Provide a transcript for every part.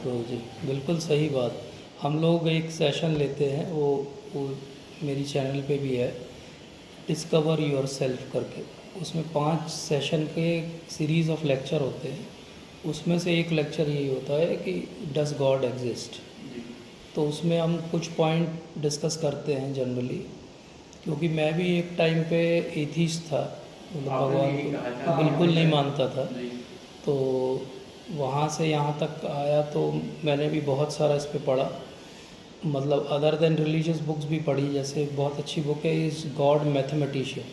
तो जी बिल्कुल सही बात। हम लोग एक सेशन लेते हैं, वो मेरी चैनल पे भी है, डिस्कवर योर सेल्फ करके। उसमें 5 सेशन के सीरीज़ ऑफ लेक्चर होते हैं। उसमें से एक लेक्चर यही होता है कि डज गॉड एग्जिस्ट। तो उसमें हम कुछ पॉइंट डिस्कस करते हैं जनरली, क्योंकि मैं भी एक टाइम पे एथीस्ट था, मतलब भगवान को बिल्कुल नहीं मानता था। तो वहाँ से यहाँ तक आया तो मैंने भी बहुत सारा इस पे पढ़ा, मतलब अदर देन रिलीजियस बुक्स भी पढ़ी। जैसे एक बहुत अच्छी बुक है इज़ गॉड मैथमेटिशियन,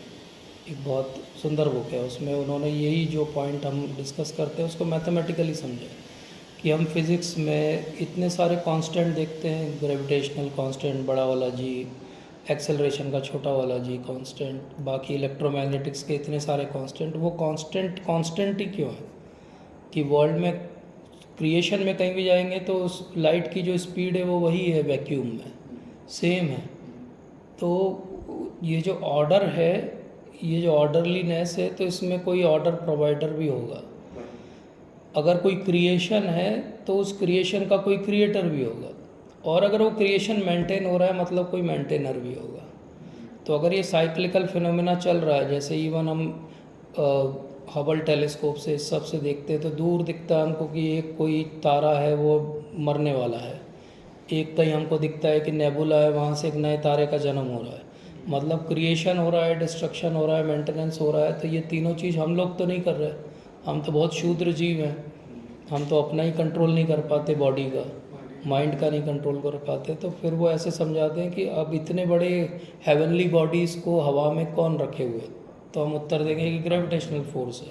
एक बहुत सुंदर बुक है। उसमें उन्होंने यही जो पॉइंट हम डिस्कस करते हैं उसको मैथमेटिकली समझा कि हम फिज़िक्स में इतने सारे कांस्टेंट देखते हैं, ग्रेविटेशनल कांस्टेंट बड़ा वाला जी, एक्सेलरेशन का छोटा वाला जी कांस्टेंट, बाकी इलेक्ट्रोमैग्नेटिक्स के इतने सारे कांस्टेंट। वो कांस्टेंट कांस्टेंट ही क्यों है कि वर्ल्ड में क्रिएशन में कहीं भी जाएंगे तो उस लाइट की जो स्पीड है वो वही है, वैक्यूम में सेम है। तो ये जो ऑर्डर है, ये जो ऑर्डरलीनेस है, तो इसमें कोई ऑर्डर प्रोवाइडर भी होगा। अगर कोई क्रिएशन है तो उस क्रिएशन का कोई क्रिएटर भी होगा, और अगर वो क्रिएशन मेंटेन हो रहा है मतलब कोई मेंटेनर भी होगा। तो अगर ये साइक्लिकल फिनोमेना चल रहा है, जैसे इवन हम हबल टेलीस्कोप से इस सब से देखते हैं तो दूर दिखता है हमको कि एक कोई तारा है वो मरने वाला है, एक कहीं हमको दिखता है कि नेबुला है, वहाँ से एक नए तारे का जन्म हो रहा है। मतलब क्रिएशन हो रहा है, डिस्ट्रक्शन हो रहा है, मेंटेनेंस हो रहा है। तो ये तीनों चीज़ हम लोग तो नहीं कर रहे, हम तो बहुत शूद्र जीव हैं, हम तो अपना ही कंट्रोल नहीं कर पाते, बॉडी का, माइंड का नहीं कंट्रोल कर पाते। तो फिर वो ऐसे समझाते हैं कि अब इतने बड़े हेवनली बॉडीज़ को हवा में कौन रखे हुए, तो हम उत्तर देंगे कि ग्रेविटेशनल फोर्स है।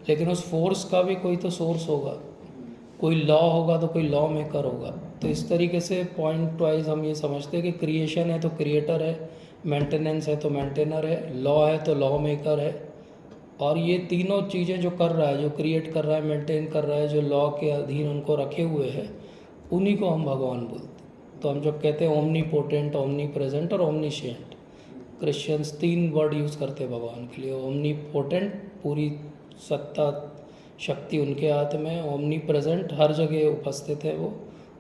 लेकिन उस फोर्स का भी कोई तो सोर्स होगा, कोई लॉ होगा, तो कोई लॉ मेकर होगा। तो इस तरीके से पॉइंट वाइज हम ये समझते हैं कि क्रिएशन है तो क्रिएटर है, मेंटेनेंस है तो मेंटेनर है, लॉ है तो लॉ मेकर है। और ये तीनों चीज़ें जो कर रहा है, जो क्रिएट कर रहा है, मेंटेन कर रहा है, जो लॉ के अधीन उनको रखे हुए हैं, उन्हीं को हम भगवान बोलते हैं। तो हम जब कहते हैं ओमनी पोटेंट, ओमनी प्रेजेंट और ओमनीशिएंट, क्रिश्चियंस 3 वर्ड यूज़ करते हैं भगवान के लिए। ओमनी पोटेंट, पूरी सत्ता शक्ति उनके हाथ में, ओमनी प्रेजेंट हर जगह उपस्थित है वो,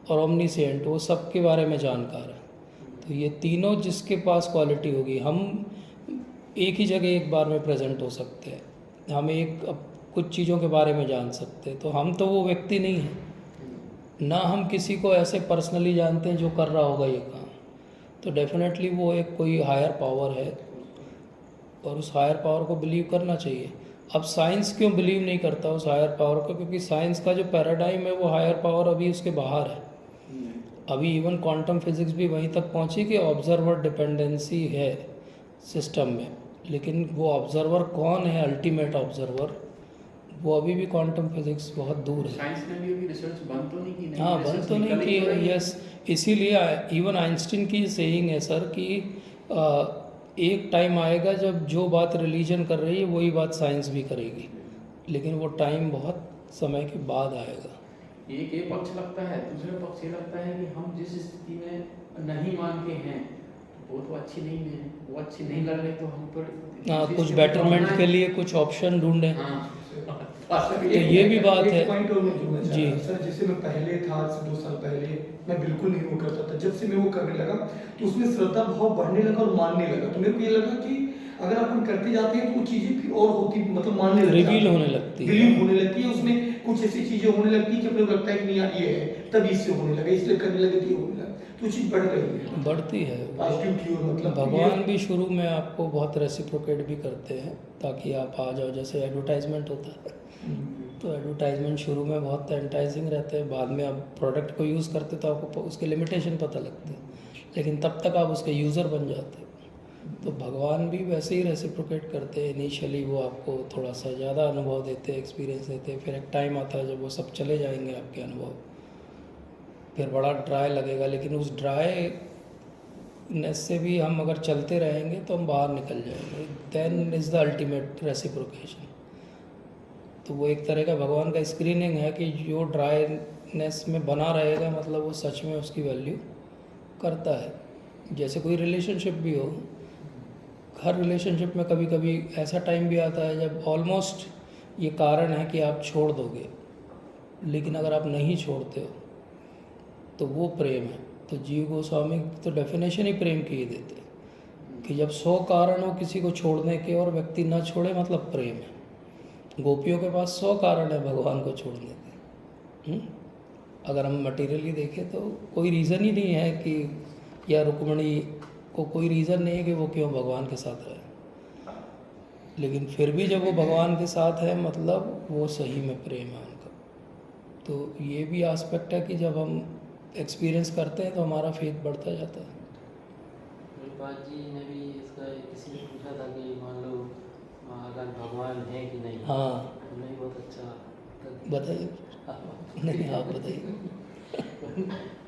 और ओमनीशिएंट वो सबके बारे में जानकार है। तो ये तीनों जिसके पास क्वालिटी होगी, हम एक ही जगह एक बार में प्रेजेंट हो सकते हैं, हम कुछ चीज़ों के बारे में जान सकते हैं। तो हम तो वो व्यक्ति नहीं हैं ना, हम किसी को ऐसे पर्सनली जानते हैं जो कर रहा होगा ये काम। तो डेफिनेटली वो एक कोई हायर पावर है, और उस हायर पावर को बिलीव करना चाहिए। अब साइंस क्यों बिलीव नहीं करता उस हायर पावर को? क्योंकि साइंस का जो पैराडाइम है वो हायर पावर अभी उसके बाहर है। अभी इवन क्वांटम फिजिक्स भी वहीं तक पहुंची कि ऑब्जर्वर डिपेंडेंसी है सिस्टम में, लेकिन वो ऑब्जर्वर कौन है, अल्टीमेट ऑब्जर्वर, वो अभी भी क्वांटम फिजिक्स बहुत दूर है। साइंस ने भी अभी रिसर्च बंद तो नहीं की, हाँ, बंद तो नहीं की, यस। इसीलिए इवन आइंस्टीन की सेइंग है सर कि एक टाइम आएगा जब जो बात रिलीजन कर रही है वही बात साइंस भी करेगी, लेकिन वो टाइम बहुत समय के बाद आएगा। एक ये पक्ष लगता है, दूसरा पक्ष ये लगता है कि हम जिस स्थिति में नहीं मान के हैं वो तो अच्छी नहीं है, वो अच्छी नहीं लग रही, तो हम पर कुछ बेटरमेंट के लिए कुछ ऑप्शन ढूंढें। तो ये भी बात है पॉइंट और मैं जोड़ना जी। चाहता हूं सर, जैसे मैं पहले था, आज से 2 साल पहले मैं बिल्कुल नहीं वो करता था। जब से मैं वो करने लगा तो उसमें श्रद्धा भाव बढ़ने लगा और मानने लगा। तो मेरे को ये लगा कि अगर अपन करते जाते हैं तो वो चीजें फिर और होती, मतलब मानने लगती है, रिवील होने लगती है, बिलीव होने लगती है, उसमें कुछ ऐसी चीजें होने लगती है कि अपने को लगता है कि नहीं यार ये है, तब इससे होने लगा, इसलिए करने लगे तो ये होने लगा। तो चीज बढ़ रही है, बढ़ती है। पॉजिटिव और मतलब भगवान भी शुरू में आपको बहुत रेसिप्रोकेट भी करते हैं ताकि आप आ जाओ, जैसे एडवर्टाइजमेंट होता है। तो एडवर्टाइजमेंट शुरू में बहुत एंटाइजिंग रहते हैं, बाद में आप प्रोडक्ट को यूज़ करते तो आपको उसके लिमिटेशन पता लगते हैं, लेकिन तब तक आप उसके यूज़र बन जाते हैं। तो भगवान भी वैसे ही रेसिप्रोकेट करते हैं। इनिशियली वो आपको थोड़ा सा ज़्यादा अनुभव देते हैं, एक्सपीरियंस देते हैं, फिर एक टाइम आता है जब वो सब चले जाएंगे आपके अनुभव, फिर बड़ा ड्राई लगेगा। लेकिन उस ड्राईनेस से भी हम अगर चलते रहेंगे तो हम बाहर निकल जाएंगे। Then is the ultimate reciprocation. तो वो एक तरह का भगवान का स्क्रीनिंग है कि जो ड्राईनेस में बना रहेगा मतलब वो सच में उसकी वैल्यू करता है। जैसे कोई रिलेशनशिप भी हो, हर रिलेशनशिप में कभी कभी ऐसा टाइम भी आता है जब ऑलमोस्ट ये कारण है कि आप छोड़ दोगे, लेकिन अगर आप नहीं छोड़ते हो तो वो प्रेम है। तो जीव गोस्वामी तो डेफिनेशन ही प्रेम की ही देते कि जब 100 कारण हो किसी को छोड़ने के और व्यक्ति न छोड़े, मतलब प्रेम है। गोपियों के पास 100 कारण है भगवान को छोड़ने के। अगर हम मटेरियली देखें तो कोई रीज़न ही नहीं है कि, या रुक्मणी को कोई रीज़न नहीं है कि वो क्यों भगवान के साथ रहे, लेकिन फिर भी जब वो भगवान के साथ है मतलब वो सही में प्रेम है उनका। तो ये भी एस्पेक्ट है कि जब हम एक्सपीरियंस करते हैं तो हमारा फेथ बढ़ता जाता है। प्रभुपाद जी ने भी इसका किसी ने पूछा था कि मान लो अगर भगवान है कि नहीं। हाँ, उन्होंने बहुत अच्छा उत्तर दिया। बताइए। नहीं, आप बताइए।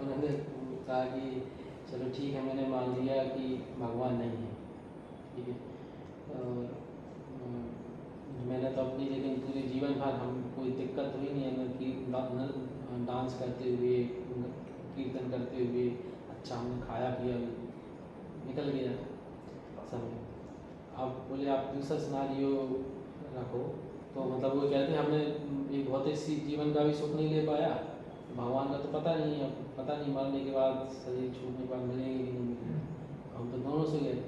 उन्होंने कहा कि चलो ठीक है, मैंने मान लिया कि भगवान नहीं है, ठीक है, और मैंने तो अपनी लेकिन पूरे जीवन भर हम कोई दिक्कत हुई नहीं है कि डांस करते हुए, कीर्तन करते हुए, अच्छा हमने खाया पिया, निकल गया समय। अब बोले आप दूसरा सिनारियो रखो, तो मतलब वो कहते हैं हमने एक भौतिक सी जीवन का भी सुख नहीं ले पाया, भगवान का तो पता नहीं है, पता नहीं मरने के बाद शरीर छूटने के बाद मिलेंगे कि नहीं मिलेंगे, हम तो दोनों से गए।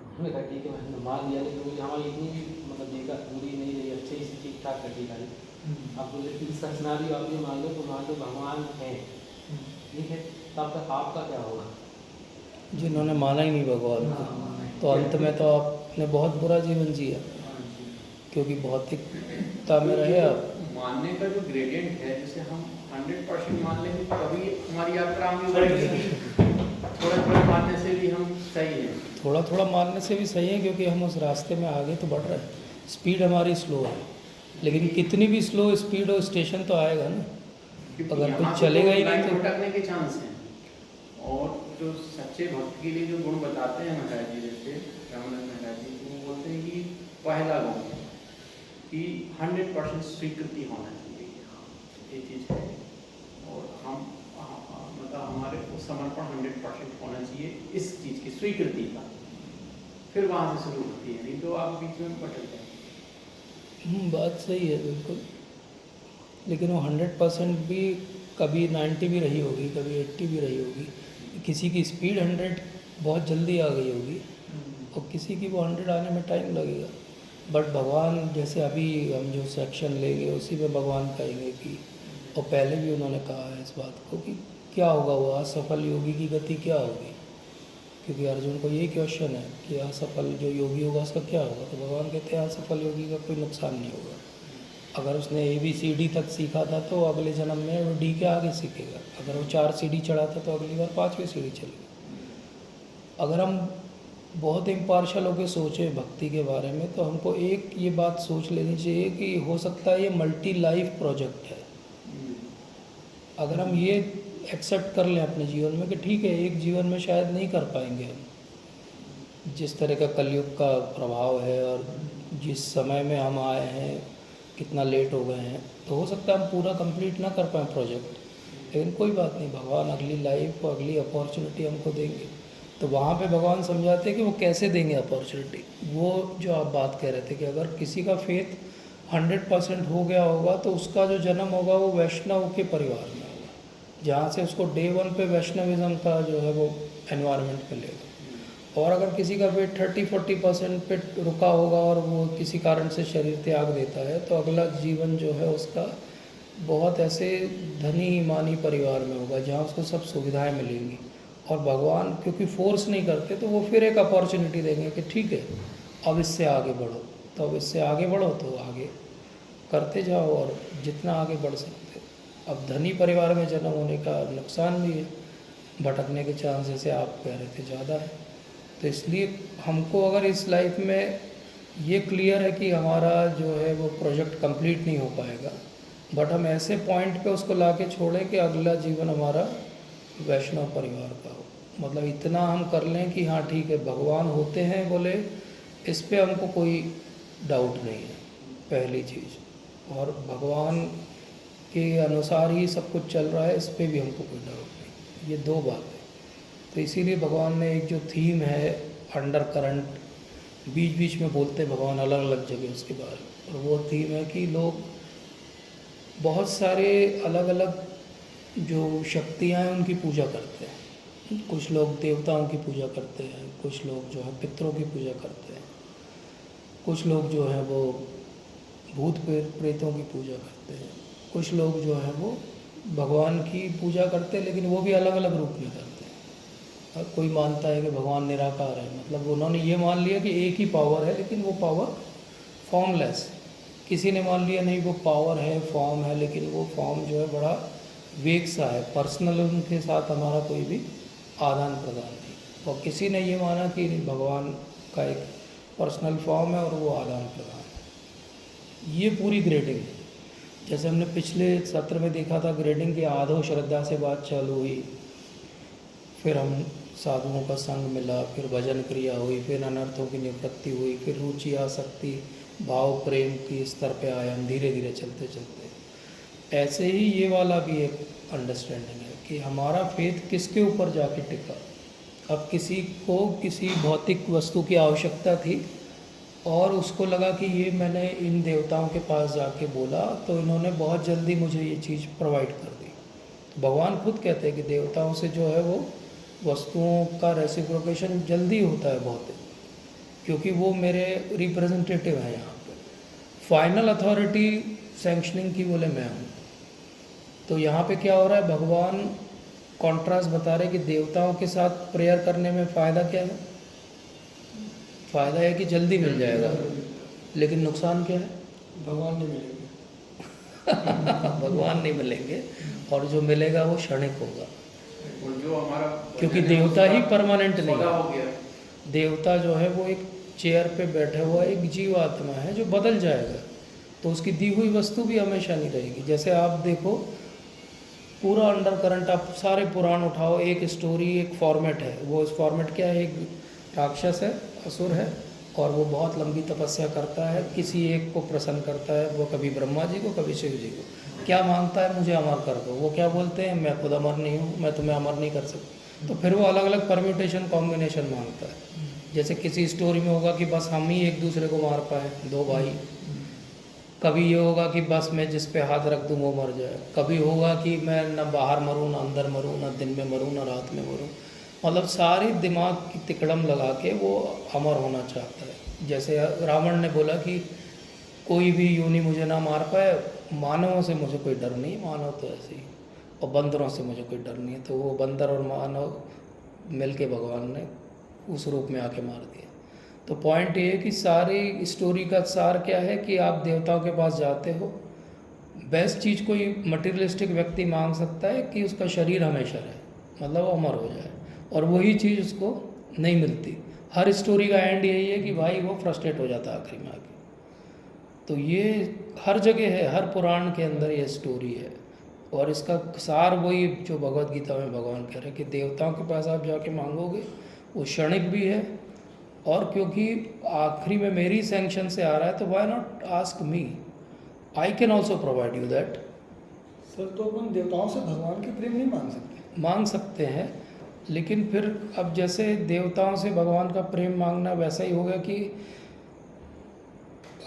हमने कहा ठीक है, मैंने मान लिया, लेकिन बोले हमारी इतनी भी मतलब देखा पूरी नहीं रही, अच्छे से ठीक ठाक कटी रही। अब बोले तीसरा सिनारियो आप ये मान लो, तो मान लो भगवान है, ठीक है, तब तक आपका क्या होगा? जिन्होंने माना ही नहीं भगवान को, तो अंत में तो आपने बहुत बुरा जीवन जिया, क्योंकि भौतिकता में रहे आप। मानने का जो ग्रेडियंट है, जैसे हम 100% मान लेंगे तभी हमारी यात्रा आगे बढ़ेगी। थोड़ा थोड़ा मानने से भी हम सही हैं। थोड़ा थोड़ा मानने से भी सही है, क्योंकि हम उस रास्ते में आगे तो बढ़ रहे हैं। स्पीड हमारी स्लो है, लेकिन कितनी भी स्लो स्पीड हो स्टेशन तो आएगा ना। अगर कुछ चलेगा ही नहीं तो भटकने के चांस हैं। और जो सच्चे भक्त के लिए जो गुण बताते हैं महाराज जी, जैसे रामानंद महाराज जी, वो बोलते हैं कि पहला गुण कि 100% स्वीकृति होना चाहिए, ये चीज़ है। और हम मतलब हमारे को समर्पण 100% होना चाहिए इस चीज़ की स्वीकृति का, फिर वहाँ से शुरू होती है, नहीं तो आप बीच में भटक जाएंगे। बात सही है बिल्कुल, लेकिन वो 100% भी कभी 90 भी रही होगी, कभी 80 भी रही होगी। किसी की स्पीड 100 बहुत जल्दी आ गई होगी और किसी की वो 100 आने में टाइम लगेगा। बट भगवान, जैसे अभी हम जो सेक्शन लेंगे उसी में भगवान कहेंगे कि, और पहले भी उन्होंने कहा है इस बात को कि क्या होगा, वो असफल योगी की गति क्या होगी, क्योंकि अर्जुन को यही क्वेश्चन है कि असफल जो योगी होगा उसका क्या होगा। तो भगवान कहते हैं असफल योगी का कोई नुकसान नहीं होगा। अगर उसने ABCD तक सीखा था तो अगले जन्म में वो D के आगे सीखेगा। अगर वो 4 सीढ़ी चढ़ा था तो अगली बार 5वीं सीढ़ी चलेगा। अगर हम बहुत इम्पार्शल होकर सोचे भक्ति के बारे में, तो हमको एक ये बात सोच लेनी चाहिए कि हो सकता है ये मल्टी लाइफ प्रोजेक्ट है। अगर हम ये एक्सेप्ट कर लें अपने जीवन में कि ठीक है, एक जीवन में शायद नहीं कर पाएंगे हम, जिस तरह का कलयुग का प्रभाव है और जिस समय में हम आए हैं, कितना लेट हो गए हैं, तो हो सकता है हम पूरा कंप्लीट ना कर पाएँ प्रोजेक्ट। लेकिन कोई बात नहीं, भगवान अगली लाइफ को, अगली अपॉर्चुनिटी हमको देंगे। तो वहाँ पे भगवान समझाते हैं कि वो कैसे देंगे अपॉर्चुनिटी। वो जो आप बात कह रहे थे कि अगर किसी का फेथ 100% हो गया होगा तो उसका जो जन्म होगा वो वैष्णव के परिवार में होगा, जहाँ से उसको डे 1 पे वैष्णविज्म का जो है वो एनवायरनमेंट मिलेगा। और अगर किसी का वेट 30-40% पे रुका होगा और वो किसी कारण से शरीर त्याग देता है, तो अगला जीवन जो है उसका बहुत ऐसे धनी मानी परिवार में होगा जहाँ उसको सब सुविधाएं मिलेंगी। और भगवान क्योंकि फोर्स नहीं करते, तो वो फिर एक अपॉर्चुनिटी देंगे कि ठीक है अब इससे आगे बढ़ो, तो अब इससे आगे बढ़ो तो आगे करते जाओ और जितना आगे बढ़ सकते। अब धनी परिवार में जन्म होने का नुकसान भी है, भटकने के चांसेस आप कह रहे थे ज़्यादा है। तो इसलिए हमको अगर इस लाइफ में ये क्लियर है कि हमारा जो है वो प्रोजेक्ट कंप्लीट नहीं हो पाएगा, बट हम ऐसे पॉइंट पे उसको लाके छोड़ें कि अगला जीवन हमारा वैष्णव परिवार का हो। मतलब इतना हम कर लें कि हाँ ठीक है, भगवान होते हैं बोले, इस पे हमको कोई डाउट नहीं है पहली चीज़, और भगवान के अनुसार ही सब कुछ चल रहा है, इस पे भी हमको कोई डाउट नहीं। ये दो बातें। तो इसीलिए भगवान ने एक जो थीम है अंडर करंट, बीच बीच में बोलते भगवान अलग अलग जगह उसके बारे में, और वो थीम है कि लोग बहुत सारे अलग अलग जो शक्तियाँ हैं उनकी पूजा करते हैं। कुछ लोग देवताओं की पूजा करते हैं, कुछ लोग जो है पितरों की पूजा करते हैं, कुछ लोग जो है वो भूत प्रेतों की पूजा करते हैं, कुछ लोग जो है वो भगवान की पूजा करते हैं, लेकिन वो भी अलग अलग रूप में करते हैं। अब कोई मानता है कि भगवान निराकार है, मतलब उन्होंने ये मान लिया कि एक ही पावर है, लेकिन वो पावर फॉर्मलेस है। किसी ने मान लिया नहीं वो पावर है, फॉर्म है, लेकिन वो फॉर्म जो है बड़ा वेग सा है, पर्सनल उनके साथ हमारा कोई भी आदान प्रदान नहीं। और किसी ने ये माना कि भगवान का एक पर्सनल फॉर्म है और वो आदान प्रदान है। ये पूरी ग्रेडिंग है। जैसे हमने पिछले सत्र में देखा था, ग्रेडिंग की आधो श्रद्धा से बात चालू हुई, फिर हम साधुओं का संग मिला, फिर भजन क्रिया हुई, फिर अनर्थों की निवृत्ति हुई, फिर रुचि आसक्ति भाव प्रेम की स्तर पे आए हम धीरे धीरे चलते चलते। ऐसे ही ये वाला भी एक अंडरस्टैंडिंग है कि हमारा फेथ किसके ऊपर जाके टिका। अब किसी को किसी भौतिक वस्तु की आवश्यकता थी और उसको लगा कि ये मैंने इन देवताओं के पास जाके बोला तो इन्होंने बहुत जल्दी मुझे ये चीज़ प्रोवाइड कर दी। तो भगवान खुद कहते हैं कि देवताओं से जो है वो वस्तुओं का रेसिप्रोकेशन जल्दी होता है बहुत, क्योंकि वो मेरे रिप्रेजेंटेटिव हैं यहाँ पे। फाइनल अथॉरिटी सैंक्शनिंग की बोले मैं हूँ। तो यहाँ पे क्या हो रहा है, भगवान कॉन्ट्रास्ट बता रहे कि देवताओं के साथ प्रेयर करने में फ़ायदा क्या है। फ़ायदा है कि जल्दी मिल जाएगा, लेकिन नुकसान क्या है, भगवान नहीं मिलेंगे। भगवान नहीं मिलेंगे और जो मिलेगा वो क्षणिक होगा, और जो हमारा क्योंकि देवता ही परमानेंट नहीं सौदा है। हो गया। देवता जो है वो एक चेयर पे बैठा हुआ एक जीवात्मा है जो बदल जाएगा, तो उसकी दी हुई वस्तु भी हमेशा नहीं रहेगी। जैसे आप देखो पूरा अंडर करंट, आप सारे पुराण उठाओ, एक स्टोरी एक फॉर्मेट है। वो फॉर्मेट क्या है, एक राक्षस है, असुर है, और वो बहुत लंबी तपस्या करता है, किसी एक को प्रसन्न करता है, वो कभी ब्रह्मा जी को कभी शिव जी को। क्या मांगता है, मुझे अमर कर दो। वो क्या बोलते हैं, मैं खुद अमर नहीं हूँ, मैं तुम्हें अमर नहीं कर सकता। तो फिर वो अलग अलग परम्यूटेशन कॉम्बिनेशन मांगता है। जैसे किसी स्टोरी में होगा कि बस हम ही एक दूसरे को मार पाए, दो भाई। कभी ये होगा कि बस मैं जिस पे हाथ रख दूँ वो मर जाए। कभी होगा कि मैं न बाहर मरूँ, न अंदर मरूँ, न दिन में मरूँ, न रात में मरूँ। मतलब सारी दिमाग की तिकड़म लगा के वो अमर होना चाहता है। जैसे रावण ने बोला कि कोई भी योनि मुझे ना मार पाए, मानवों से मुझे कोई डर नहीं, मानव तो ऐसे ही, और बंदरों से मुझे कोई डर नहीं है। तो वो बंदर और मानव मिल के भगवान ने उस रूप में आके मार दिया। तो पॉइंट ये है कि सारी स्टोरी का सार क्या है कि आप देवताओं के पास जाते हो, बेस्ट चीज़ कोई मटेरियलिस्टिक व्यक्ति मांग सकता है कि उसका शरीर हमेशा रहे, मतलब अमर हो जाए, और वही चीज़ उसको नहीं मिलती। हर स्टोरी का एंड यही है कि भाई वो फ्रस्ट्रेट हो जाता है आखिरी में आके। तो ये हर जगह है, हर पुराण के अंदर ये स्टोरी है, और इसका सार वही जो भगवत गीता में भगवान कह रहे हैं कि देवताओं के पास आप जाके मांगोगे, वो क्षणिक भी है, और क्योंकि आखिरी में मेरी सैंक्शन से आ रहा है, तो why not ask me, I can also provide you that. Sir तो अपन देवताओं से भगवान के प्रेम नहीं मांग सकते। मांग सकते हैं, लेकिन फिर अब जैसे देवताओं से भगवान का प्रेम मांगना वैसा ही होगा कि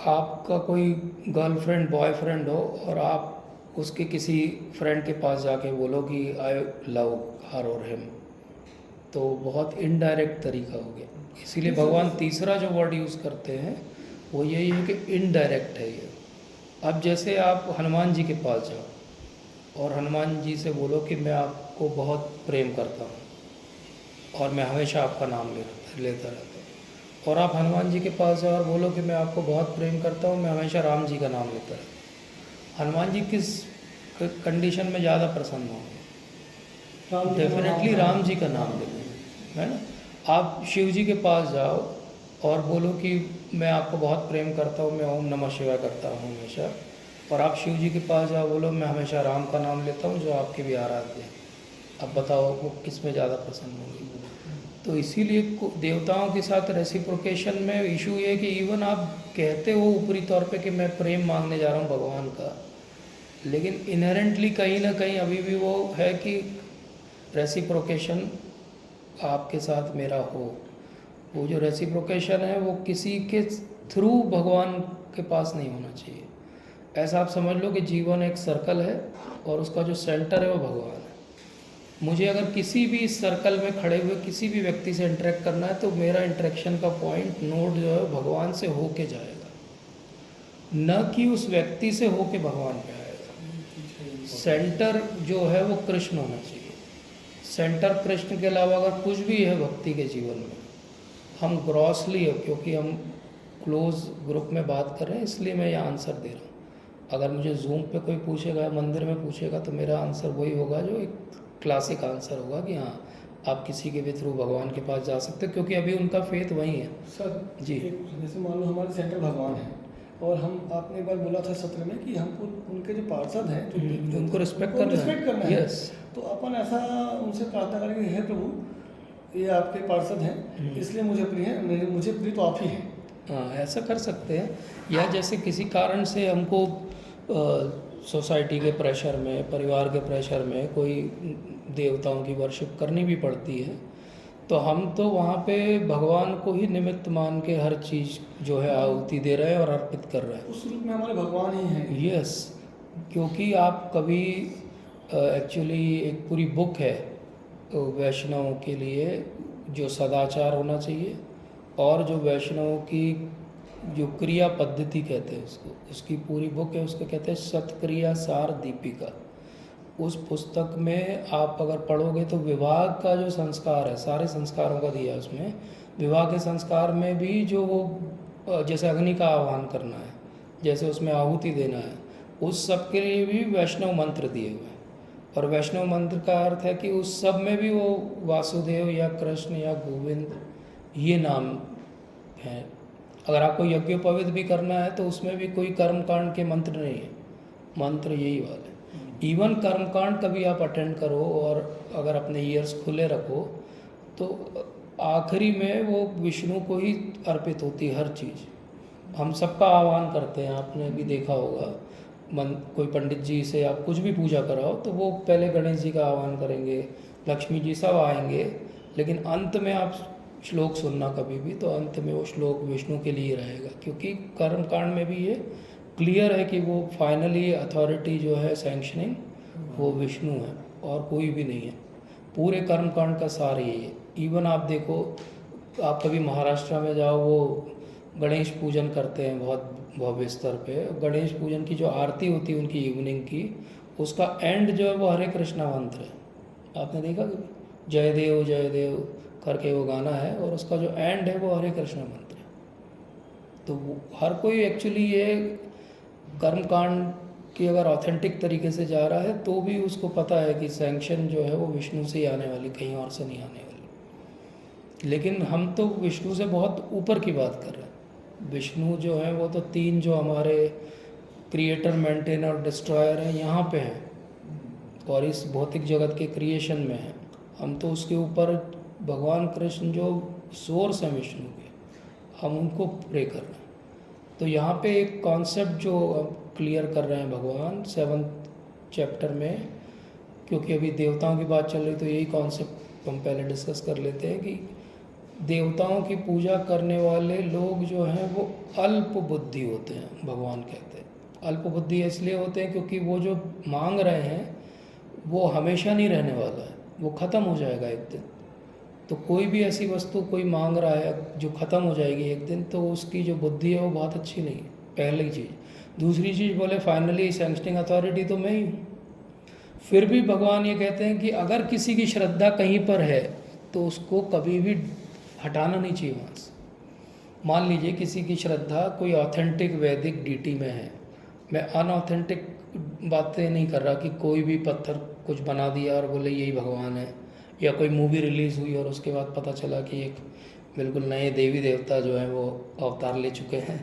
आपका कोई गर्लफ्रेंड बॉयफ्रेंड हो और आप उसके किसी फ्रेंड के पास जाके बोलो कि आई लव हर और हिम, तो बहुत इनडायरेक्ट तरीका हो गया। इसीलिए भगवान तीसरा जो वर्ड यूज़ करते हैं वो यही है कि इनडायरेक्ट है ये। अब जैसे आप हनुमान जी के पास जाओ और हनुमान जी से बोलो कि मैं आपको बहुत प्रेम करता हूँ और मैं हमेशा आपका नाम लेता रहता हूँ, और आप हनुमान जी के पास जाओ और बोलो कि मैं आपको बहुत प्रेम करता हूँ, मैं हमेशा राम जी का नाम लेता रहता हूँ, हनुमान जी किस कंडीशन में ज़्यादा प्रसन्न होंगे? डेफिनेटली राम जी का नाम लेंगे, है ना। आप शिव जी के पास जाओ और बोलो कि मैं आपको बहुत प्रेम करता हूँ, मैं ओम नमः शिवाय करता हूँ हमेशा, और आप शिव जी के पास जाओ बोलो मैं हमेशा राम का नाम लेता हूँ जो आपके भी आराध्य हैं। अब बताओ वो किस में ज़्यादा प्रसन्न होंगे? तो इसीलिए देवताओं के साथ रेसिप्रोकेशन में इशू ये है कि इवन आप कहते हो ऊपरी तौर पे कि मैं प्रेम मांगने जा रहा हूँ भगवान का, लेकिन इनहेरेंटली कहीं ना कहीं अभी भी वो है कि रेसिप्रोकेशन आपके साथ मेरा हो। वो जो रेसिप्रोकेशन है वो किसी के थ्रू भगवान के पास नहीं होना चाहिए। ऐसा आप समझ लो कि जीवन एक सर्कल है और उसका जो सेंटर है वो भगवान है। मुझे अगर किसी भी इस सर्कल में खड़े हुए किसी भी व्यक्ति से इंटरेक्ट करना है तो मेरा इंटरेक्शन का पॉइंट नोड जो है भगवान से होके जाएगा, न कि उस व्यक्ति से होके भगवान पे आएगा। सेंटर जो है वो कृष्ण होना चाहिए। सेंटर कृष्ण के अलावा अगर कुछ भी है भक्ति के जीवन में, हम ग्रॉसली है, क्योंकि हम क्लोज ग्रुप में बात कर रहे हैं इसलिए मैं ये आंसर दे रहा हूँ। अगर मुझे जूम पे कोई पूछेगा, मंदिर में पूछेगा, तो मेरा आंसर वही होगा जो एक क्लासिक आंसर होगा कि हाँ आप किसी के भी थ्रू भगवान के पास जा सकते हो, क्योंकि अभी उनका फेथ वही है। सर जी। जैसे मान लो हमारे सेंटर भगवान है और हम, आपने एक बार बोला था सत्र में कि हमको उनके जो पार्षद हैं जो उनको रिस्पेक्ट रिस्पेक्ट करना है। यस। तो अपन ऐसा उनसे प्रार्थना करेंगे, हे प्रभु ये आपके पार्षद हैं इसलिए मुझे प्रिय है, मुझे प्रिय तो आप ही हैं। हाँ, ऐसा कर सकते हैं। या जैसे किसी कारण से हमको सोसाइटी के प्रेशर में, परिवार के प्रेशर में कोई देवताओं की वर्शिप करनी भी पड़ती है, तो हम तो वहाँ पे भगवान को ही निमित्त मान के हर चीज़ जो है आहुति दे रहे हैं और अर्पित कर रहे हैं। उस रूप में हमारे भगवान ही हैं। यस, क्योंकि आप कभी एक्चुअली एक पूरी बुक है वैष्णवों के लिए जो सदाचार होना चाहिए, और जो वैष्णवों की जो क्रिया पद्धति कहते हैं उसको, उसकी पूरी बुक है, उसको कहते हैं सतक्रिया सार दीपिका। उस पुस्तक में आप अगर पढ़ोगे तो विवाह का जो संस्कार है, सारे संस्कारों का दिया है उसमें। विवाह के संस्कार में भी जो वो जैसे अग्नि का आह्वान करना है, जैसे उसमें आहुति देना है, उस सब के लिए भी वैष्णव मंत्र दिए हुए हैं। और वैष्णव मंत्र का अर्थ है कि उस सब में भी वो वासुदेव या कृष्ण या गोविंद ये नाम है। अगर आपको यज्ञोपवीत भी करना है तो उसमें भी कोई कर्मकांड के मंत्र नहीं है, मंत्र यही वाले। इवन कर्मकांड कभी आप अटेंड करो और अगर अपने ईयर्स खुले रखो तो आखिरी में वो विष्णु को ही अर्पित होती है हर चीज़। हम सबका आह्वान करते हैं, आपने भी देखा होगा। कोई पंडित जी से आप कुछ भी पूजा कराओ तो वो पहले गणेश जी का आह्वान करेंगे, लक्ष्मी जी सब आएंगे, लेकिन अंत में आप श्लोक सुनना कभी भी तो अंत में वो श्लोक विष्णु के लिए रहेगा, क्योंकि कर्मकांड में भी ये क्लियर है कि वो फाइनली अथॉरिटी जो है सैंक्शनिंग वो विष्णु है और कोई भी नहीं है। पूरे कर्मकांड का सार यही है। इवन आप देखो, आप कभी महाराष्ट्र में जाओ, वो गणेश पूजन करते हैं बहुत भव्य स्तर पे। गणेश पूजन की जो आरती होती है उनकी इवनिंग की, उसका एंड जो है वो हरे कृष्णा मंत्र है। आपने देखा कभी? जय देव करके वो गाना है और उसका जो एंड है वो हरे कृष्णा मंत्र है। तो वो हर कोई एक्चुअली ये कर्मकांड की अगर ऑथेंटिक तरीके से जा रहा है तो भी उसको पता है कि सैंक्शन जो है वो विष्णु से ही आने वाली, कहीं और से नहीं आने वाली। लेकिन हम तो विष्णु से बहुत ऊपर की बात कर रहे हैं। विष्णु जो है वो तो तीन जो हमारे क्रिएटर, मेंटेनर और डिस्ट्रॉयर हैं यहाँ पे हैं और इस भौतिक जगत के क्रिएशन में हैं। हम तो उसके ऊपर भगवान कृष्ण जो सोर्स हैं विष्णु के, हम उनको प्रे कर रहे हैं। तो यहाँ पे एक कॉन्सेप्ट जो क्लियर कर रहे हैं भगवान 7th चैप्टर में, क्योंकि अभी देवताओं की बात चल रही तो यही कॉन्सेप्ट हम पहले डिस्कस कर लेते हैं कि देवताओं की पूजा करने वाले लोग जो हैं वो अल्प बुद्धि होते हैं। भगवान कहते हैं अल्प बुद्धि इसलिए होते हैं क्योंकि वो जो मांग रहे हैं वो हमेशा नहीं रहने वाला है, वो ख़त्म हो जाएगा एक दिन। तो कोई भी ऐसी वस्तु कोई मांग रहा है जो ख़त्म हो जाएगी एक दिन, तो उसकी जो बुद्धि है वो बहुत अच्छी नहीं है, पहली चीज़। दूसरी चीज़, बोले फाइनली सैंक्शनिंग अथॉरिटी तो मैं ही हूँ। फिर भी भगवान ये कहते हैं कि अगर किसी की श्रद्धा कहीं पर है तो उसको कभी भी हटाना नहीं चाहिए वहाँ से। मान लीजिए किसी की श्रद्धा कोई ऑथेंटिक वैदिक डीटी में है, मैं अनऑथेंटिक बातें नहीं कर रहा कि कोई भी पत्थर कुछ बना दिया और बोले यही भगवान है, या कोई मूवी रिलीज़ हुई और उसके बाद पता चला कि एक बिल्कुल नए देवी देवता जो है वो अवतार ले चुके हैं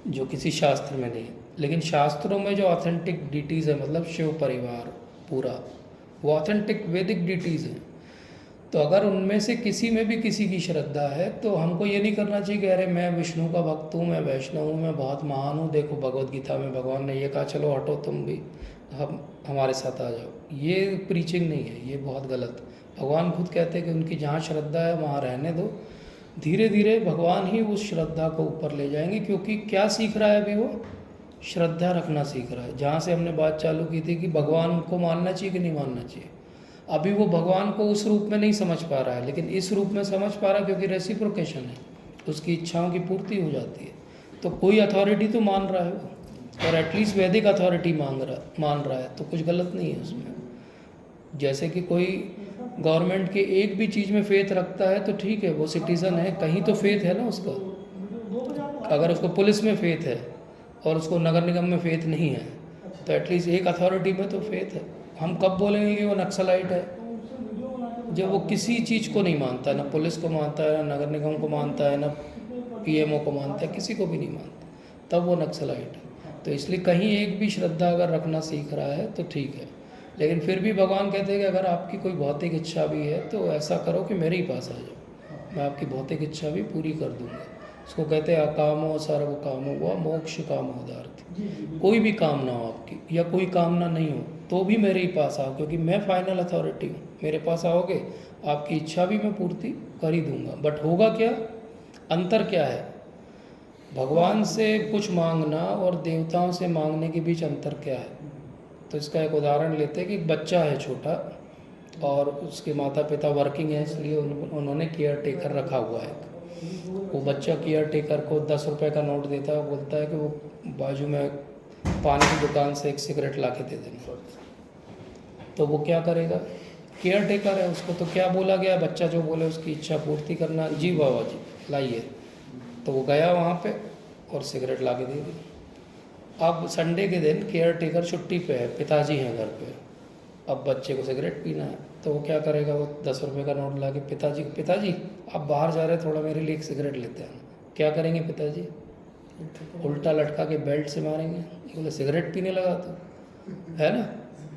जो किसी शास्त्र में नहीं है। लेकिन शास्त्रों में जो ऑथेंटिक डीटीज़ है, मतलब शिव परिवार पूरा, वो ऑथेंटिक वैदिक डीटीज़ हैं। तो अगर उनमें से किसी में भी किसी की श्रद्धा है तो हमको ये नहीं करना चाहिए कि अरे मैं विष्णु का भक्त हूँ, मैं वैष्णव हूँ, मैं बहुत महान हूँ, देखो भगवद गीता में भगवान ने ये कहा, चलो हटो तुम भी, हम हमारे साथ आ जाओ। ये प्रीचिंग नहीं है, ये बहुत गलत। भगवान खुद कहते हैं कि उनकी जहाँ श्रद्धा है वहाँ रहने दो, धीरे धीरे भगवान ही उस श्रद्धा को ऊपर ले जाएंगे। क्योंकि क्या सीख रहा है अभी वो? श्रद्धा रखना सीख रहा है। जहाँ से हमने बात चालू की थी कि भगवान को मानना चाहिए कि नहीं मानना चाहिए, अभी वो भगवान को उस रूप में नहीं समझ पा रहा है, लेकिन इस रूप में समझ पा रहा है क्योंकि रेसिप्रोकेशन है, उसकी इच्छाओं की पूर्ति हो जाती है। तो कोई अथॉरिटी तो मान रहा है वो, और एटलीस्ट वैदिक अथॉरिटी मान रहा है, तो कुछ गलत नहीं है उसमें। जैसे कि कोई गवर्नमेंट के एक भी चीज़ में फेथ रखता है तो ठीक है, वो सिटीज़न है, कहीं तो फेथ है ना उसका। अगर उसको पुलिस में फेथ है और उसको नगर निगम में फेथ नहीं है, तो एटलीस्ट एक अथॉरिटी में तो फेथ है। हम कब बोलेंगे कि वो नक्सलाइट है? जब वो किसी चीज़ को नहीं मानता है, ना पुलिस को मानता है, ना नगर निगम को मानता है, ना पीएमओ को मानता है, किसी को भी नहीं मानता, तब वो नक्सलाइट है। तो इसलिए कहीं एक भी श्रद्धा अगर रखना सीख रहा है तो ठीक है, लेकिन फिर भी भगवान कहते हैं कि अगर आपकी कोई भौतिक इच्छा भी है तो ऐसा करो कि मेरे ही पास आ जाओ, मैं आपकी भौतिक इच्छा भी पूरी कर दूंगा। उसको कहते हैं अकामो सर्व कामो व मोक्ष कामोदार्थ। कोई भी कामना हो आपकी या कोई कामना नहीं हो तो भी मेरे ही पास आओ, क्योंकि मैं फाइनल अथॉरिटी हूँ। मेरे पास आओगे, आपकी इच्छा भी मैं पूर्ति कर ही दूंगा। बट होगा क्या, अंतर क्या है? भगवान से कुछ मांगना और देवताओं से मांगने के बीच अंतर क्या है? तो इसका एक उदाहरण लेते हैं कि एक बच्चा है छोटा और उसके माता पिता वर्किंग है, इसलिए उन्होंने केयर टेकर रखा हुआ है। वो बच्चा केयर टेकर को 10 रुपए का नोट देता है, बोलता है कि वो बाजू में पानी की दुकान से एक सिगरेट ला के दे देना। तो वो क्या करेगा? केयर टेकर है, उसको तो क्या बोला गया, बच्चा जो बोले उसकी इच्छा पूर्ति करना। जी बाबा जी लाइए। तो वो गया वहाँ पे और सिगरेट ला के दे दी। अब संडे के दिन केयर टेकर छुट्टी पे है, पिताजी हैं घर पे, अब बच्चे को सिगरेट पीना है, तो वो क्या करेगा? वो 10 रुपये का नोट ला के पिताजी आप बाहर जा रहे हैं, थोड़ा मेरे लिए एक सिगरेट लेते हैं। क्या करेंगे पिताजी? उल्टा लटका के बेल्ट से मारेंगे, बोले सिगरेट पीने लगा तो, है ना।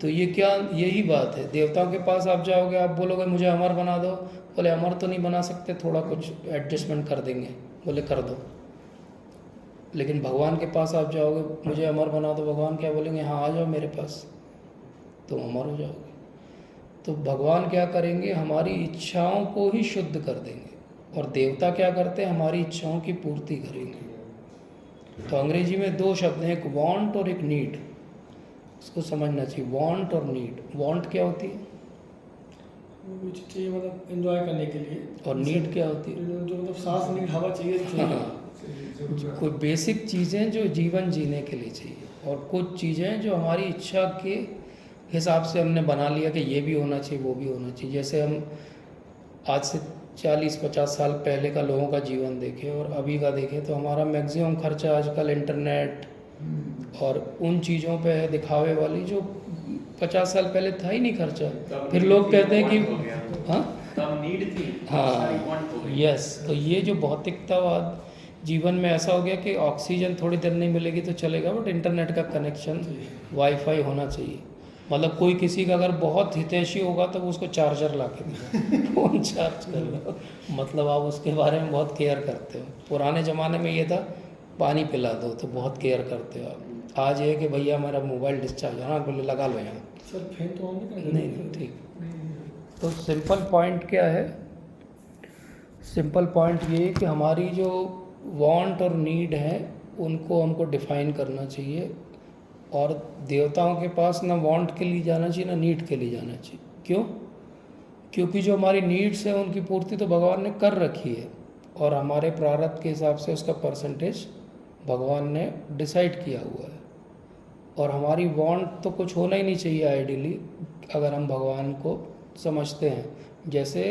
तो ये क्या, यही बात है। देवताओं के पास आप जाओगे, आप बोलोगे मुझे अमर बना दो, बोले अमर तो नहीं बना सकते, थोड़ा कुछ एडजस्टमेंट कर देंगे, बोले कर दो। लेकिन भगवान के पास आप जाओगे, मुझे अमर बना दो, भगवान क्या बोलेंगे? हाँ आ जाओ मेरे पास, तुम अमर हो जाओगे। तो भगवान क्या करेंगे? हमारी इच्छाओं को ही शुद्ध कर देंगे, और देवता क्या करते हैं? हमारी इच्छाओं की पूर्ति करेंगे। तो अंग्रेजी में 2 शब्द हैं, एक वांट और एक नीड। इसको समझना चाहिए, वांट और नीड। वांट क्या होती है? कुछ चाहिए मतलब एंजॉय करने के लिए, और नीड क्या होती है? जो मतलब सांस नीड हवा चाहिए तो कोई बेसिक चीज़ें जो जीवन जीने के लिए चाहिए, और कुछ चीज़ें जो हमारी इच्छा के हिसाब से हमने बना लिया कि ये भी होना चाहिए, वो भी होना चाहिए। जैसे हम आज से 40-50 साल पहले का लोगों का जीवन देखें और अभी का देखें, तो हमारा मैक्सिमम खर्चा आजकल इंटरनेट और उन चीज़ों पे है दिखावे वाली, जो 50 साल पहले था ही नहीं खर्चा। फिर लोग कहते हैं कि हाँ तब नीड थी, हाँ want हो गई। यस। तो ये जो भौतिकतावाद जीवन में ऐसा हो गया कि ऑक्सीजन थोड़ी देर नहीं मिलेगी तो चलेगा, बट इंटरनेट का कनेक्शन, वाईफाई होना चाहिए। मतलब कोई किसी का अगर बहुत हितैषी होगा तो वो उसको चार्जर ला के देगा, फ़ोन चार्ज कर लो, मतलब आप उसके बारे में बहुत केयर करते हो। पुराने ज़माने में ये था पानी पिला दो तो बहुत केयर करते हो आप। आज ये है कि भैया हमारा मोबाइल डिस्चार्ज, हाँ बोले लगा लो यहाँ। सर फैन तो ऑन नहीं ठीक। तो सिंपल पॉइंट क्या है? सिंपल पॉइंट ये है कि हमारी जो वांट और नीड है उनको हमको डिफाइन करना चाहिए, और देवताओं के पास ना वांट के लिए जाना चाहिए ना नीड के लिए जाना चाहिए। क्यों? क्योंकि जो हमारी नीड्स है उनकी पूर्ति तो भगवान ने कर रखी है, और हमारे प्रारब्ध के हिसाब से उसका परसेंटेज भगवान ने डिसाइड किया हुआ है। और हमारी वांट तो कुछ होना ही नहीं चाहिए आइडियली, अगर हम भगवान को समझते हैं। जैसे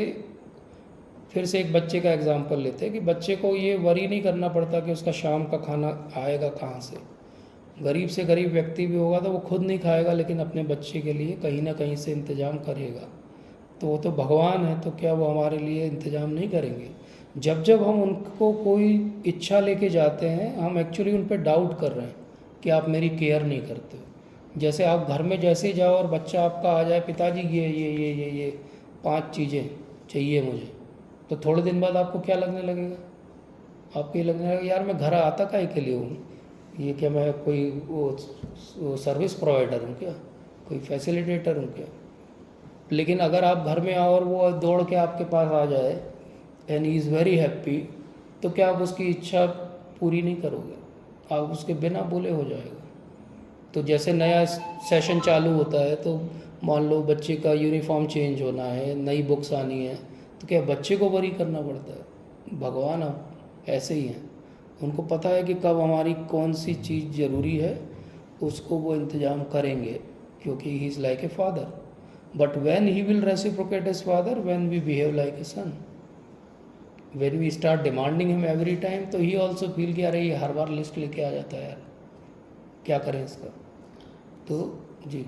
फिर से एक बच्चे का एग्जांपल लेते हैं कि बच्चे को ये वरी नहीं करना पड़ता कि उसका शाम का खाना आएगा कहाँ से। गरीब से गरीब व्यक्ति भी होगा तो वो खुद नहीं खाएगा, लेकिन अपने बच्चे के लिए कहीं ना कहीं से इंतज़ाम करेगा। तो वो तो भगवान है, तो क्या वो हमारे लिए इंतज़ाम नहीं करेंगे? जब जब हम उनको कोई इच्छा लेके जाते हैं, हम एक्चुअली उन पर डाउट कर रहे हैं कि आप मेरी केयर नहीं करते। जैसे आप घर में जैसे जाओ और बच्चा आपका आ जाए, पिताजी ये 5 चीज़ें चाहिए मुझे, तो थोड़े दिन बाद आपको क्या लगने लगेगा? आपको ये लगने लगेगा यार मैं घर आता काहे के लिए हूँ, ये क्या मैं कोई वो सर्विस प्रोवाइडर हूँ क्या, कोई फैसिलिटेटर हूँ क्या? लेकिन अगर आप घर में आओ और वो दौड़ के आपके पास आ जाए and he is very happy, तो क्या आप उसकी इच्छा पूरी नहीं करोगे? आप उसके बिना बोले हो जाएगा। तो जैसे नया सेशन चालू होता है तो मान लो बच्चे का यूनिफॉर्म चेंज होना है, नई बुक्स आनी है, तो क्या बच्चे को वरी करना पड़ता है? भगवान अब ऐसे ही हैं, उनको पता है कि कब हमारी कौन सी चीज़ ज़रूरी है, उसको वो इंतज़ाम करेंगे, क्योंकि he is like a father. But when he will reciprocate his father when we behave like a son. When we start demanding him every time, तो ही ऑल्सो फील कि अरे ये हर बार लिस्ट लेके आ जाता है यार, क्या करें इसका. तो जी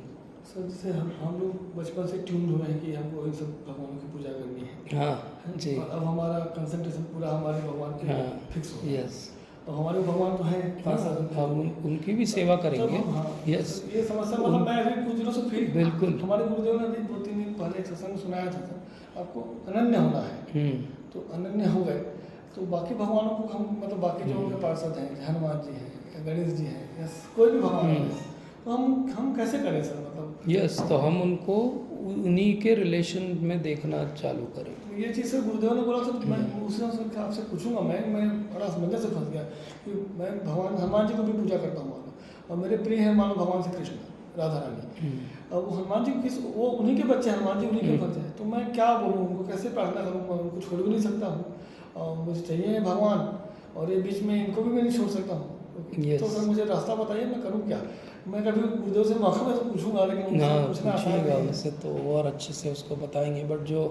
सर जैसे हम लोग बचपन से ट्यून हुए हैं कि हमको इन सब भगवानों की पूजा करनी है. हाँ जी और अब हमारा कंसंट्रेशन पूरा हमारे भगवान पे हाँ फिक्स हो गया. यस. और हमारे भगवान तो हैं पार्षद. हम उनकी भी सेवा करेंगे. हाँ, यस ये समस्या मतलब मैं अभी कुछ दिनों से फील बिल्कुल. हमारे गुरुदेव ने अभी 2-3 दिन पहले एक सत्संग में सुनाया था सर, आपको अनन्य होना है. तो अनन्य हो गए तो बाकी भगवानों को हम मतलब बाकी जो उनके पार्षद हैं, हनुमान जी हैं, गणेश जी हैं, या कोई भी भगवान है, तो हम कैसे करें सर मतलब. यस तो हम उनको उन्हीं के रिलेशन में देखना चालू करें. तो ये चीज़ सर गुरुदेव ने बोला तो मैं उसी से आपसे पूछूंगा. मैं बड़ा असमंजस से फंस गया कि मैं भगवान हनुमान जी को भी पूजा करता हूँ मानो, और मेरे प्रिय हैं मानो भगवान श्री कृष्ण, राधा रानी. अब वो हनुमान जी किस वो उन्हीं के बच्चे, हनुमान जी उन्हीं के बच्चे हैं, तो मैं क्या बोलूँ उनको, कैसे प्रार्थना करूँ. मैं उनको छोड़ भी नहीं सकता हूँ, और मुझे चाहिए भगवान, और ये बीच में इनको भी मैं नहीं छोड़ सकता हूँ. Yes. तो सर मुझे रास्ता बताइए, मैं करूँ क्या. मैं कभी गुरुदेव से मौका में तो पूछूंगा, लेकिन उनसे हाँ पूछना आसान पूछिएगा नहीं है. उनसे तो और अच्छे से उसको बताएंगे. बट जो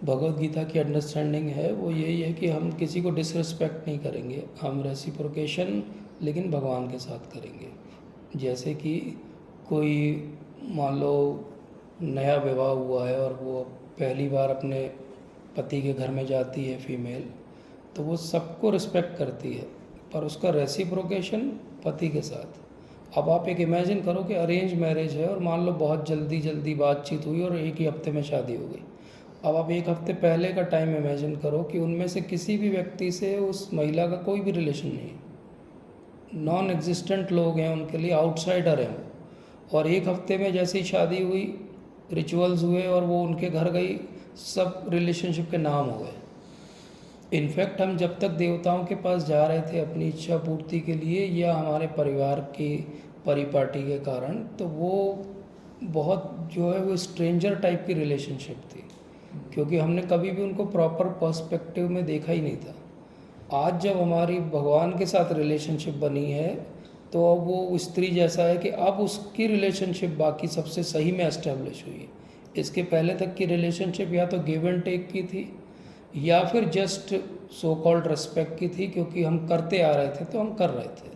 भगवत गीता की अंडरस्टैंडिंग है वो यही है कि हम किसी को डिसरिस्पेक्ट नहीं करेंगे, हम रेसिप्रोकेशन लेकिन भगवान के साथ करेंगे. जैसे कि कोई मान लो नया विवाह हुआ है और वो पहली बार अपने पति के घर में जाती है फीमेल, तो वो सबको रिस्पेक्ट करती है, पर उसका रेसिप्रोकेशन पति के साथ. अब आप एक इमेजिन करो कि अरेंज मैरिज है और मान लो बहुत जल्दी बातचीत हुई और एक ही हफ्ते में शादी हो गई. अब आप एक हफ्ते पहले का टाइम इमेजिन करो कि उनमें से किसी भी व्यक्ति से उस महिला का कोई भी रिलेशन नहीं है, नॉन एग्जिस्टेंट लोग हैं उनके लिए, आउटसाइडर हैं वो. और एक हफ्ते में जैसे ही शादी हुई, रिचुअल्स हुए और वो उनके घर गई, सब रिलेशनशिप के नाम हो गए. इनफैक्ट हम जब तक देवताओं के पास जा रहे थे अपनी इच्छा पूर्ति के लिए या हमारे परिवार की परिपाटी के कारण, तो वो बहुत जो है वो स्ट्रेंजर टाइप की रिलेशनशिप थी, क्योंकि हमने कभी भी उनको प्रॉपर पर्सपेक्टिव में देखा ही नहीं था. आज जब हमारी भगवान के साथ रिलेशनशिप बनी है तो अब वो स्त्री जैसा है कि अब उसकी रिलेशनशिप बाकी सबसे सही में एस्टेब्लिश हुई है. इसके पहले तक की रिलेशनशिप या तो गिव एंड टेक की थी या फिर जस्ट सो कॉल्ड रिस्पेक्ट की थी, क्योंकि हम करते आ रहे थे तो हम कर रहे थे.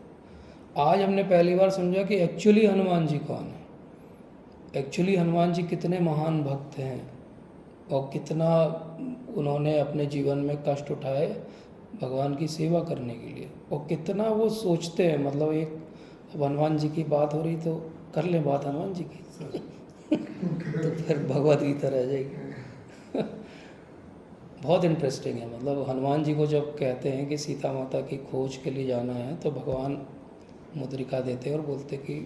आज हमने पहली बार समझा कि एक्चुअली हनुमान जी कौन है, एक्चुअली हनुमान जी कितने महान भक्त हैं और कितना उन्होंने अपने जीवन में कष्ट उठाए भगवान की सेवा करने के लिए, और कितना वो सोचते हैं. मतलब एक अब हनुमान जी की बात हो रही तो कर लें बात हनुमान जी की तो फिर भगवत गीता रह जाएगी. बहुत इंटरेस्टिंग है. मतलब हनुमान जी को जब कहते हैं कि सीता माता की खोज के लिए जाना है तो भगवान मुद्रिका देते और बोलते कि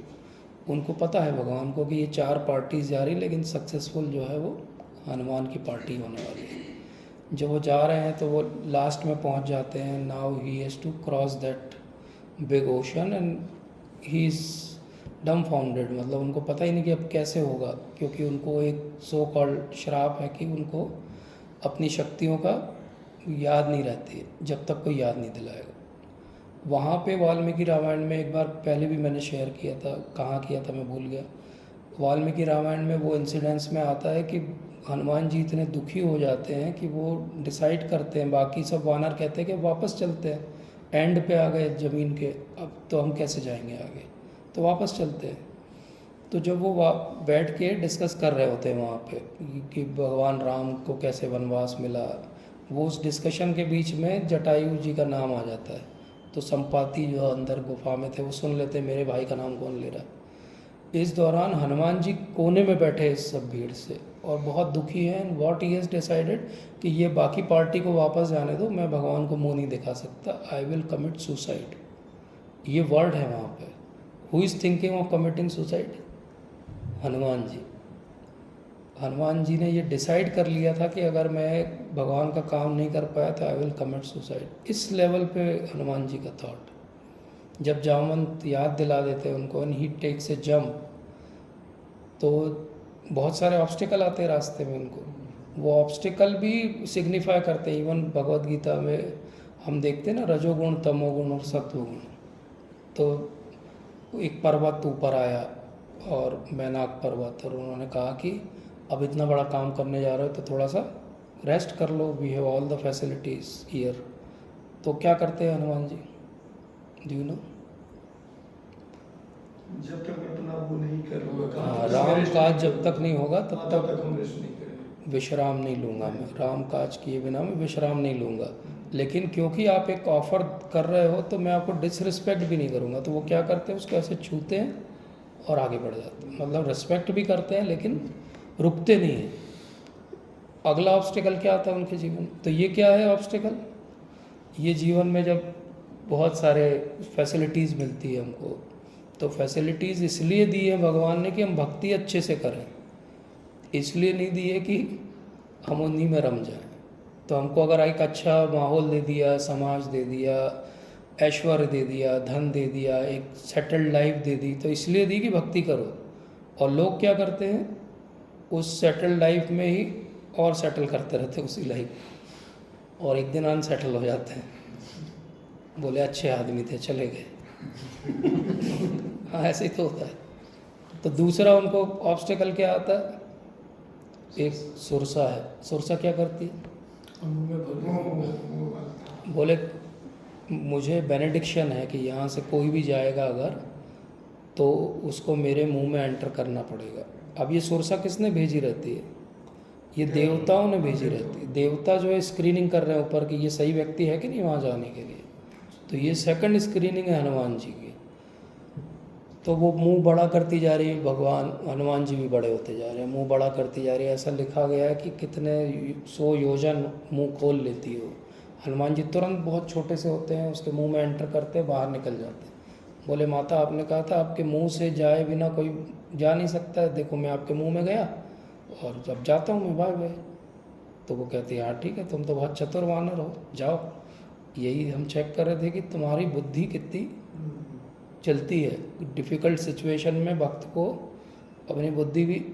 उनको पता है भगवान को कि ये 4 पार्टीज जा रही, लेकिन सक्सेसफुल जो है वो हनुमान की पार्टी होने वाली है. जब वो जा रहे हैं तो वो लास्ट में पहुंच जाते हैं. Now he has to cross that big ocean and he is dumbfounded. मतलब उनको पता ही नहीं कि अब कैसे होगा, क्योंकि उनको एक सो कॉल्ड श्राप है कि उनको अपनी शक्तियों का याद नहीं रहती है जब तक कोई याद नहीं दिलाएगा. वहाँ पे वाल्मीकि रामायण में एक बार पहले भी मैंने शेयर किया था, कहाँ किया था मैं भूल गया. वाल्मीकि रामायण में वो इंसिडेंट्स में आता है कि हनुमान जी इतने दुखी हो जाते हैं कि वो डिसाइड करते हैं, बाकी सब वानर कहते हैं कि वापस चलते हैं, एंड पे आ गए ज़मीन के, अब तो हम कैसे जाएंगे आगे, तो वापस चलते हैं. तो जब वो बैठ के डिस्कस कर रहे होते हैं वहाँ पे कि भगवान राम को कैसे वनवास मिला, वो उस डिस्कशन के बीच में जटायु जी का नाम आ जाता है. तो संपाति जो अंदर गुफा में थे वो सुन लेते हैं मेरे भाई का नाम कौन ले रहा है. इस दौरान हनुमान जी कोने में बैठे इस सब भीड़ से और बहुत दुखी हैं. And what he has decided कि ये बाकी पार्टी को वापस जाने दो, मैं भगवान को मुँह नहीं दिखा सकता, आई विल कमिट सुसाइड. ये वर्ड है वहाँ पे. Who is thinking of committing suicide? Hanuman ji. Hanuman ji ने ये डिसाइड कर लिया था कि अगर मैं भगवान का काम नहीं कर पाया तो आई विल कमिट सुसाइड. इस लेवल पे हनुमान जी का थॉट. जब जामवंत याद दिला देते हैं उनको, and he takes a jump, तो बहुत सारे ऑब्स्टिकल आते हैं रास्ते में उनको, वो ऑब्स्टिकल भी सिग्निफाई करते हैं। इवन भगवत गीता में हम देखते हैं ना, रजोगुण, तमोगुण और सत्वगुण। तो एक पर्वत ऊपर आया और मैनाक पर्वत, और उन्होंने कहा कि अब इतना बड़ा काम करने जा रहे हो तो थोड़ा सा रेस्ट कर लो, we have all the facilities here. तो क्या करते हैं Hanuman ji, do you know? जब तक मैं अपना वो नहीं करूँगा हाँ, राम काज जब तक नहीं होगा तब तब तक हम रेस्ट नहीं करेंगे। विश्राम नहीं लूँगा मैं, राम काज किए बिना मैं विश्राम नहीं लूँगा। लेकिन क्योंकि आप एक ऑफ़र कर रहे हो तो मैं आपको डिसरिस्पेक्ट भी नहीं करूँगा। तो वो क्या करते हैं, उसको ऐसे छूते हैं और आगे बढ़ जाते हैं। मतलब रिस्पेक्ट भी करते हैं लेकिन रुकते नहीं हैं। अगला ऑब्स्टिकल क्या आता है उनके जीवन में? तो ये क्या है ऑब्स्टिकल? ये जीवन में जब बहुत सारे फैसिलिटीज़ मिलती है हमको, तो फैसिलिटीज़ इसलिए दी है भगवान ने कि हम भक्ति अच्छे से करें, इसलिए नहीं दी है कि हम उन्हीं में रम जाएं। तो हमको अगर एक अच्छा माहौल दे दिया, समाज दे दिया, ऐश्वर्य दे दिया, धन दे दिया, एक सेटल्ड लाइफ दे दी, तो इसलिए दी कि भक्ति करो। और लोग क्या करते हैं, उस सेटल्ड लाइफ में ही और सेटल करते रहते हैं उसी लाइफ, और एक दिन अनसेटल हो जाते हैं, बोले अच्छे आदमी थे चले गए। हाँ, ऐसे ही तो होता है। तो दूसरा उनको ऑब्स्टिकल क्या आता है, एक सुरसा है। सुरसा क्या करती है, बोले मुझे बेनेडिक्शन है कि यहाँ से कोई भी जाएगा अगर, तो उसको मेरे मुंह में एंटर करना पड़ेगा। अब ये सुरसा किसने भेजी रहती है, ये देवताओं ने भेजी रहती है। देवता जो है स्क्रीनिंग कर रहे हैं ऊपर कि ये सही व्यक्ति है कि नहीं वहाँ जाने के लिए। तो ये सेकंड स्क्रीनिंग है हनुमान जी की। तो वो मुंह बड़ा करती जा रही है, भगवान हनुमान जी भी बड़े होते जा रहे हैं, मुंह बड़ा करती जा रही है। ऐसा लिखा गया है कि कितने 100 योजन मुंह खोल लेती हो। हनुमान जी तुरंत बहुत छोटे से होते हैं, उसके मुंह में एंटर करते हैं, बाहर निकल जाते हैं। बोले माता आपने कहा था आपके मुंह से जाए बिना कोई जा नहीं सकता है, देखो मैं आपके मुंह में गया और जब जाता हूँ मैं बाय बाय। तो वो कहती है हाँ ठीक है, तुम तो बहुत चतुर वानर हो, जाओ। यही हम चेक कर रहे थे कि तुम्हारी बुद्धि कितनी चलती है। डिफ़िकल्ट सिचुएशन में भक्त को अपनी बुद्धि भी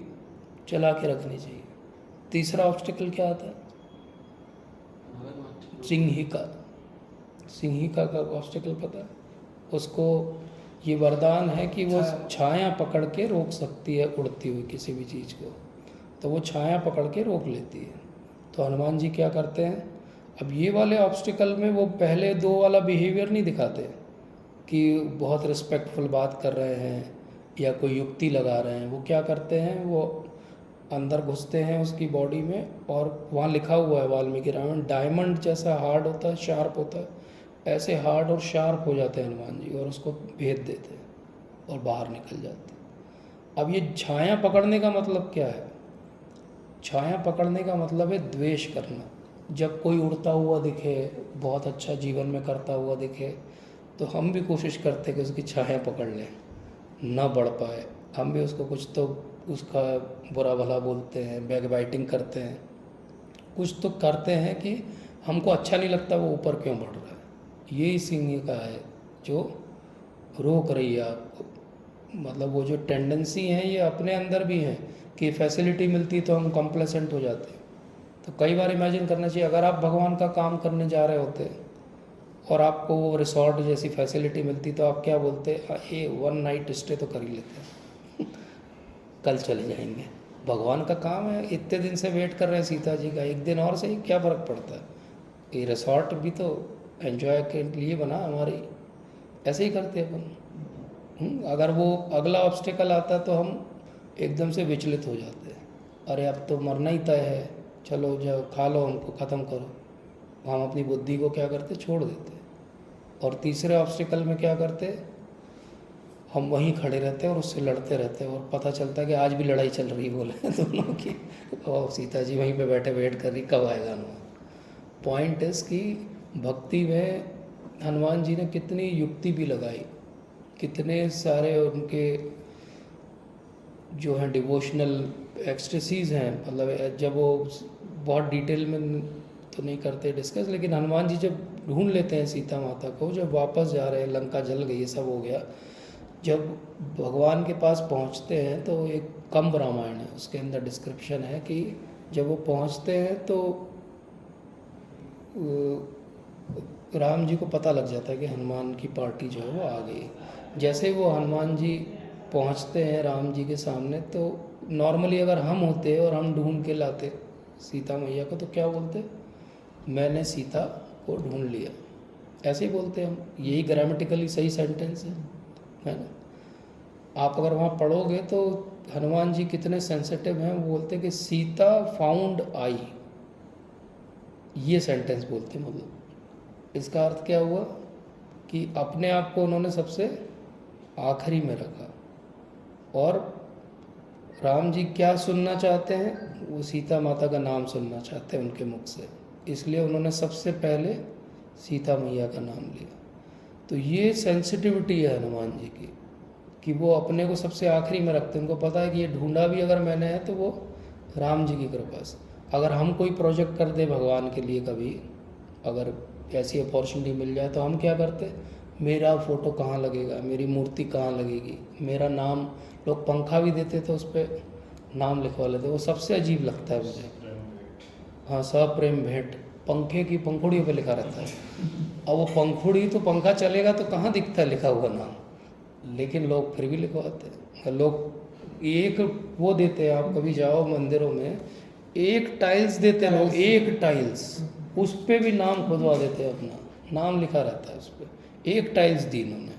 चला के रखनी चाहिए। तीसरा ऑब्स्टिकल क्या आता है, सिंहिका। सिंहिका का ऑब्स्टिकल पता है? उसको ये वरदान है कि वो छाया पकड़ के रोक सकती है उड़ती हुई किसी भी चीज़ को, तो वो छाया पकड़ के रोक लेती है। तो हनुमान जी क्या करते हैं, अब ये वाले ऑब्स्टिकल में वो पहले 2 वाला बिहेवियर नहीं दिखाते कि बहुत रिस्पेक्टफुल बात कर रहे हैं या कोई युक्ति लगा रहे हैं। वो क्या करते हैं, वो अंदर घुसते हैं उसकी बॉडी में, और वहाँ लिखा हुआ है वाल्मीकि रामायण, डायमंड जैसा हार्ड होता है, शार्प होता है, ऐसे हार्ड और शार्प हो जाते हैं हनुमान जी, और उसको भेद देते हैं और बाहर निकल जाते हैं। अब ये छाया पकड़ने का मतलब क्या है, छाया पकड़ने का मतलब है द्वेष करना। जब कोई उड़ता हुआ दिखे, बहुत अच्छा जीवन में करता हुआ दिखे, तो हम भी कोशिश करते हैं कि उसकी छाया पकड़ लें, ना बढ़ पाए। हम भी उसको कुछ तो उसका बुरा भला बोलते हैं, बैक बाइटिंग करते हैं, कुछ तो करते हैं कि हमको अच्छा नहीं लगता वो ऊपर क्यों बढ़ रहा है। यही सिंहिका है जो रोक रही है आपको। मतलब वो जो टेंडेंसी है ये अपने अंदर भी है कि फैसिलिटी मिलती तो हम कॉम्प्लेसेंट हो जाते हैं। तो कई बार इमेजिन करना चाहिए, अगर आप भगवान का काम करने जा रहे होते और आपको वो रिसॉर्ट जैसी फैसिलिटी मिलती, तो आप क्या बोलते, ये 1 नाइट स्टे तो कर ही लेते हैं कल चले जाएंगे, भगवान का काम है, इतने दिन से वेट कर रहे हैं सीता जी का, एक दिन और से ही क्या फ़र्क पड़ता है, ये रिसॉर्ट भी तो एंजॉय के लिए बना हमारी। ऐसे ही करते अपन। अगर वो अगला ऑब्स्टिकल आता तो हम एकदम से विचलित हो जाते हैं, अरे अब तो मरना ही तय है, चलो जो खा लो हमको, ख़त्म करो। हम अपनी बुद्धि को क्या करते, छोड़ देते। और तीसरे ऑब्स्टिकल में क्या करते, हम वहीं खड़े रहते हैं और उससे लड़ते रहते हैं, और पता चलता है कि आज भी लड़ाई चल रही बोले दोनों की, और सीता जी वहीं पे बैठे वेट कर रही कब आएगा हनुमान। पॉइंट इस कि भक्ति में हनुमान जी ने कितनी युक्ति भी लगाई, कितने सारे उनके जो हैं डिवोशनल एक्सटेसीज़ हैं। मतलब जब वो बहुत डिटेल में तो नहीं करते डिस्कस, लेकिन हनुमान जी जब ढूंढ लेते हैं सीता माता को, जब वापस जा रहे हैं, लंका जल गई, ये सब हो गया, जब भगवान के पास पहुंचते हैं तो एक कंब रामायण है, उसके अंदर डिस्क्रिप्शन है कि जब वो पहुंचते हैं तो राम जी को पता लग जाता है कि हनुमान की पार्टी जो है वो आ गई। जैसे ही वो हनुमान जी पहुंचते हैं राम जी के सामने, तो नॉर्मली अगर हम होते और हम ढूंढ के लाते सीता मैया को, तो क्या बोलते, मैंने सीता को ढूंढ लिया, ऐसे ही बोलते हम। यही ग्रामेटिकली सही सेंटेंस है ना। आप अगर वहाँ पढ़ोगे तो हनुमान जी कितने सेंसिटिव हैं, वो बोलते कि सीता फाउंड आई, ये सेंटेंस बोलते। मतलब इसका अर्थ क्या हुआ कि अपने आप को उन्होंने सबसे आखिरी में रखा, और राम जी क्या सुनना चाहते हैं, वो सीता माता का नाम सुनना चाहते हैं उनके मुख से, इसलिए उन्होंने सबसे पहले सीता मैया का नाम लिया। तो ये सेंसिटिविटी है हनुमान जी की कि वो अपने को सबसे आखिरी में रखते हैं। उनको पता है कि ये ढूंढा भी अगर मैंने है तो वो राम जी की कृपा से। अगर हम कोई प्रोजेक्ट कर दें भगवान के लिए, कभी अगर ऐसी अपॉर्चुनिटी मिल जाए, तो हम क्या करते, मेरा फ़ोटो कहाँ लगेगा, मेरी मूर्ति कहाँ लगेगी, मेरा नाम, लोग पंखा भी देते थे उस पर नाम लिखवा लेते, वो सबसे अजीब लगता है मुझे। हाँ, सप्रेम भेंट, पंखे की पंखुड़ियों पे लिखा रहता है। अब वो पंखुड़ी तो पंखा चलेगा तो कहाँ दिखता है लिखा हुआ नाम, लेकिन लोग फिर भी लिखवाते हैं। लोग एक वो देते हैं, आप कभी जाओ मंदिरों में, एक टाइल्स देते हैं लोग, एक टाइल्स, उस पर भी नाम खुदवा देते हैं, अपना नाम लिखा रहता है उस पर, एक टाइल्स दी इन्होंने।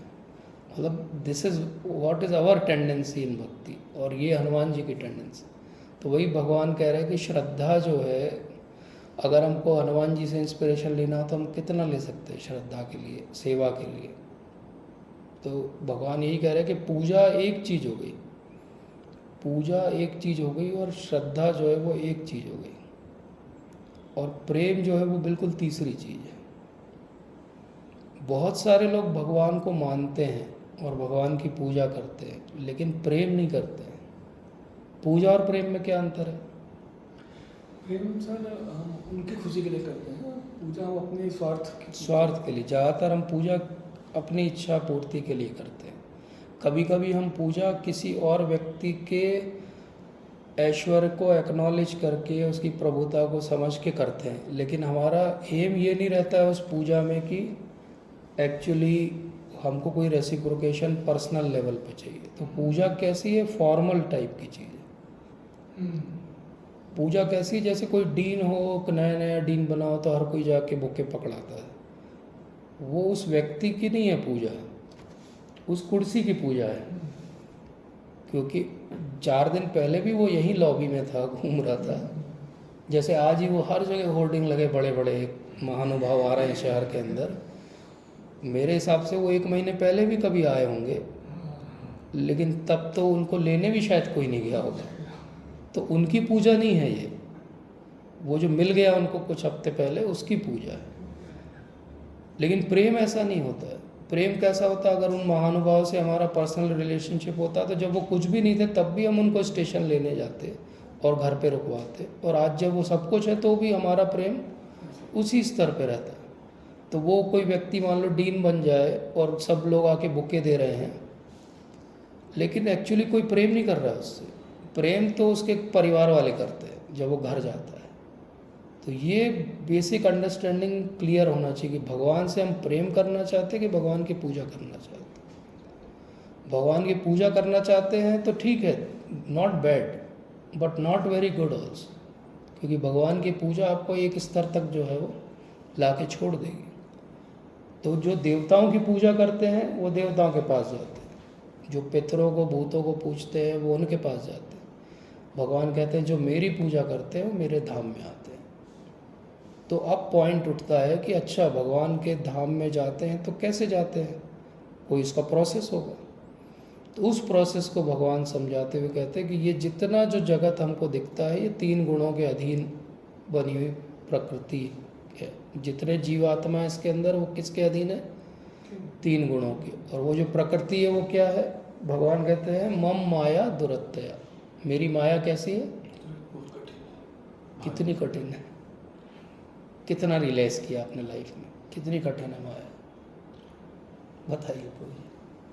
मतलब this is what is our tendency in bhakti, और ये हनुमान जी की टेंडेंसी। तो वही भगवान कह रहे हैं कि श्रद्धा जो है, अगर हमको हनुमान जी से इंस्पिरेशन लेना हो तो हम कितना ले सकते हैं श्रद्धा के लिए, सेवा के लिए। तो भगवान यही कह रहे हैं कि पूजा एक चीज़ हो गई, पूजा एक चीज़ हो गई, और श्रद्धा जो है वो एक चीज़ हो गई, और प्रेम जो है वो बिल्कुल तीसरी चीज़ है। बहुत सारे लोग भगवान को मानते हैं और भगवान की पूजा करते हैं, लेकिन प्रेम नहीं करते हैं। पूजा और प्रेम में क्या अंतर है? प्रेम सर हम उनकी खुशी के लिए करते हैं, पूजा हम अपने स्वार्थ के लिए। ज़्यादातर हम पूजा अपनी इच्छा पूर्ति के लिए करते हैं। कभी कभी हम पूजा किसी और व्यक्ति के ऐश्वर्य को एक्नॉलेज करके, उसकी प्रभुता को समझ के करते हैं, लेकिन हमारा एम ये नहीं रहता है उस पूजा में कि एक्चुअली हमको कोई रेसिप्रोकेशन पर्सनल लेवल पे चाहिए। तो पूजा कैसी है, फॉर्मल टाइप की चीज़ है। पूजा कैसी है, जैसे कोई डीन हो, नया नया डीन बना हो तो हर कोई जाके बुके पकड़ाता है, वो उस व्यक्ति की नहीं है पूजा, उस कुर्सी की पूजा है। क्योंकि 4 दिन पहले भी वो यहीं लॉबी में था, घूम रहा था। जैसे आज ही वो हर जगह होर्डिंग लगे, बड़े बड़े महानुभाव आ रहे हैं शहर के अंदर। मेरे हिसाब से वो 1 महीने पहले भी कभी आए होंगे, लेकिन तब तो उनको लेने भी शायद कोई नहीं गया होगा। तो उनकी पूजा नहीं है ये, वो जो मिल गया उनको कुछ हफ्ते पहले, उसकी पूजा है। लेकिन प्रेम ऐसा नहीं होता है। प्रेम कैसा होता है, अगर उन महानुभाव से हमारा पर्सनल रिलेशनशिप होता, तो जब वो कुछ भी नहीं थे तब भी हम उनको स्टेशन लेने जाते और घर पे रुकवाते, और आज जब वो सब कुछ है तो भी हमारा प्रेम उसी स्तर पे रहता है। तो वो कोई व्यक्ति मान लो डीन बन जाए और सब लोग आके बुके दे रहे हैं, लेकिन एक्चुअली कोई प्रेम नहीं कर रहा है उससे। प्रेम तो उसके परिवार वाले करते हैं जब वो घर जाता है। तो ये बेसिक अंडरस्टैंडिंग क्लियर होना चाहिए कि भगवान से हम प्रेम करना चाहते हैं कि भगवान की पूजा करना चाहते हैं। भगवान की पूजा करना चाहते हैं तो ठीक है, not bad but not very good also, क्योंकि भगवान की पूजा आपको एक स्तर तक जो है वो ला के छोड़ देगी। तो जो देवताओं की पूजा करते हैं वो देवताओं के पास जाते हैं, जो पितरों को भूतों को पूजते हैं वो उनके पास जाते हैं। भगवान कहते हैं जो मेरी पूजा करते हैं वो मेरे धाम में आते हैं। तो अब पॉइंट उठता है कि अच्छा, भगवान के धाम में जाते हैं तो कैसे जाते हैं, कोई इसका प्रोसेस होगा। तो उस प्रोसेस को भगवान समझाते हुए कहते हैं कि ये जितना जो जगत हमको दिखता है, ये 3 गुणों के अधीन बनी हुई प्रकृति है। जितने जीवात्मा है इसके अंदर, वो किसके अधीन है, 3 गुणों के। और वो जो प्रकृति है वो क्या है, भगवान कहते हैं मम माया दुरत्यया, मेरी माया कैसी है, कितनी कठिन है। कितना रियलाइज़ किया आपने लाइफ में, कितनी कठिन है माया, बताइए कोई।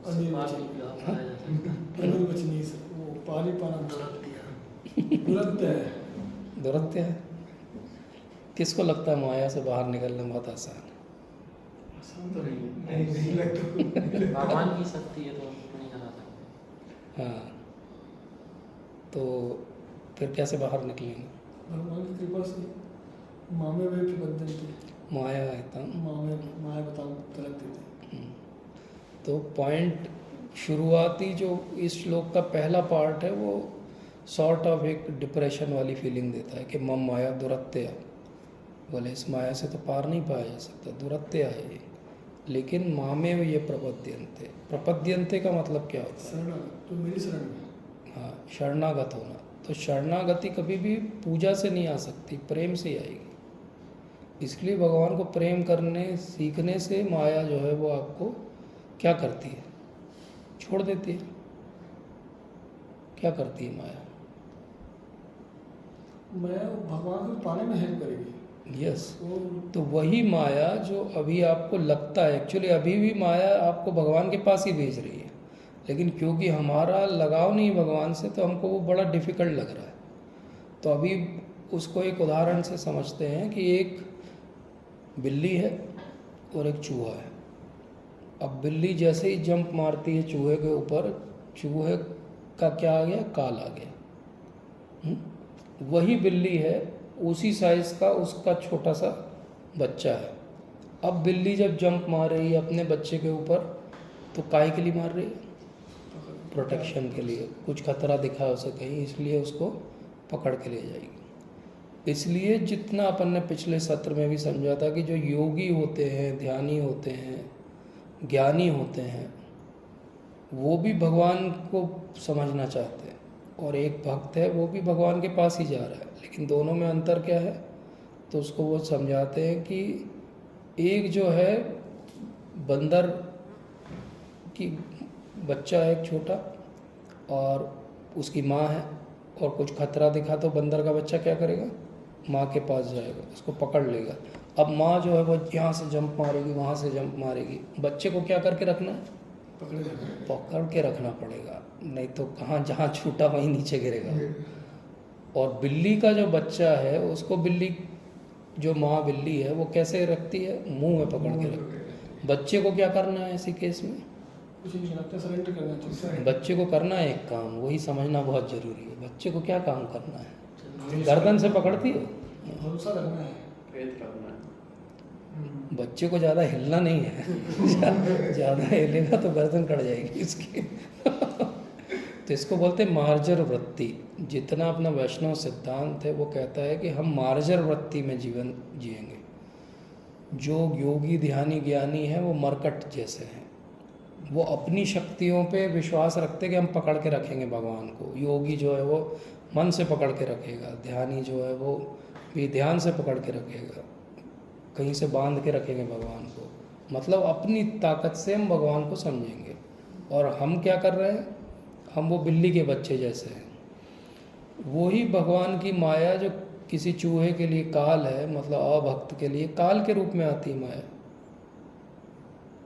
अनिल पार बच्ची, निकला पाया जा सकता है। अनिल बच्ची नहीं सर, वो पानी पाना तुरंत है। दुरत्य है। किसको लगता है माया से बाहर निकलना बहुत आसान है? आसान तो नहीं है, नहीं लगता। भगवान की शक्ति है तो उसको नहीं हरा सकते। हाँ, तो फिर कैसे बाहर निकलेंगे? भगवान की कृपा से मामे वे प्रबंधन थे, माया है तम। माया बताओ तलक देते। तो पॉइंट शुरुआती जो इस श्लोक का पहला पार्ट है वो सॉर्ट ऑफ एक डिप्रेशन वाली फीलिंग देता है कि मम माया दुरत्या, बोले इस माया से तो पार नहीं पाया जा सकता, दुरत्या है ये। लेकिन मामे ये प्रपद्यंते, प्रपद्यंते का मतलब क्या होता है? शरणागत, तो मेरी शरण में। हाँ, शरणागत होना। तो शरणागति कभी भी पूजा से नहीं आ सकती, प्रेम से ही आएगी। इसलिए भगवान को प्रेम करने सीखने से माया जो है वो आपको क्या करती है? छोड़ देती है। क्या करती है माया? मैं भगवान को पाने में हेल्प करेगी। यस। वो तो वही माया जो अभी आपको लगता है, एक्चुअली अभी भी माया आपको भगवान के पास ही भेज रही है, लेकिन क्योंकि हमारा लगाव नहीं भगवान से तो हमको वो बड़ा डिफ़िकल्ट लग रहा है। तो अभी उसको एक उदाहरण से समझते हैं कि एक बिल्ली है और एक चूहा है। अब बिल्ली जैसे ही जंप मारती है चूहे के ऊपर, चूहे का क्या आ गया? काल आ गया। वही बिल्ली है, उसी साइज़ का उसका छोटा सा बच्चा है। अब बिल्ली जब जंप मार रही है अपने बच्चे के ऊपर तो काहे के लिए मार रही है? प्रोटेक्शन के लिए, कुछ खतरा दिखा उसे कहीं, इसलिए उसको पकड़ के ले जाएगी। इसलिए जितना अपन ने पिछले सत्र में भी समझा था कि जो योगी होते हैं, ध्यानी होते हैं, ज्ञानी होते हैं, वो भी भगवान को समझना चाहते हैं, और एक भक्त है वो भी भगवान के पास ही जा रहा है, लेकिन दोनों में अंतर क्या है? तो उसको वो समझाते हैं कि एक जो है बंदर की बच्चा है एक छोटा, और उसकी माँ है, और कुछ खतरा दिखा तो बंदर का बच्चा क्या करेगा? माँ के पास जाएगा, उसको पकड़ लेगा। अब माँ जो है वो यहाँ से जंप मारेगी, वहाँ से जंप मारेगी, बच्चे को क्या करके रखना है? पकड़ के रखना पड़ेगा, नहीं तो कहाँ जहाँ छूटा वहीं नीचे गिरेगा। और बिल्ली का जो बच्चा है उसको बिल्ली, जो माँ बिल्ली है वो कैसे रखती है? मुंह में पकड़ के रखती है। बच्चे को क्या करना है ऐसी केस में? कुछ नहीं करना, सरेंडर करना चाहिए। बच्चे को करना है एक काम, वही समझना बहुत ज़रूरी है। बच्चे को क्या काम करना है? गर्दन से पकड़ती है, भरोसा रखना है, फेथ रखना है। बच्चे को ज़्यादा हिलना नहीं है। ज़्यादा हिलेगा तो गर्दन कट जाएगी इसकी। तो इसको बोलते हैं मार्जर वृत्ति। जितना अपना वैष्णव सिद्धांत है वो कहता है कि हम मार्जर वृत्ति में जीवन जिएंगे। जो योगी ध्यानी ज्ञानी है वो मरकट जैसे हैं, वो अपनी शक्तियों पे विश्वास रखते कि हम पकड़ के रखेंगे भगवान को। योगी जो है वो मन से पकड़ के रखेगा, ध्यानी जो है वो भी ध्यान से पकड़ के रखेगा, कहीं से बांध के रखेंगे भगवान को। मतलब अपनी ताकत से हम भगवान को समझेंगे। और हम क्या कर रहे हैं? हम वो बिल्ली के बच्चे जैसे हैं। वही भगवान की माया जो किसी चूहे के लिए काल है, मतलब अभक्त के लिए काल के रूप में आती है माया,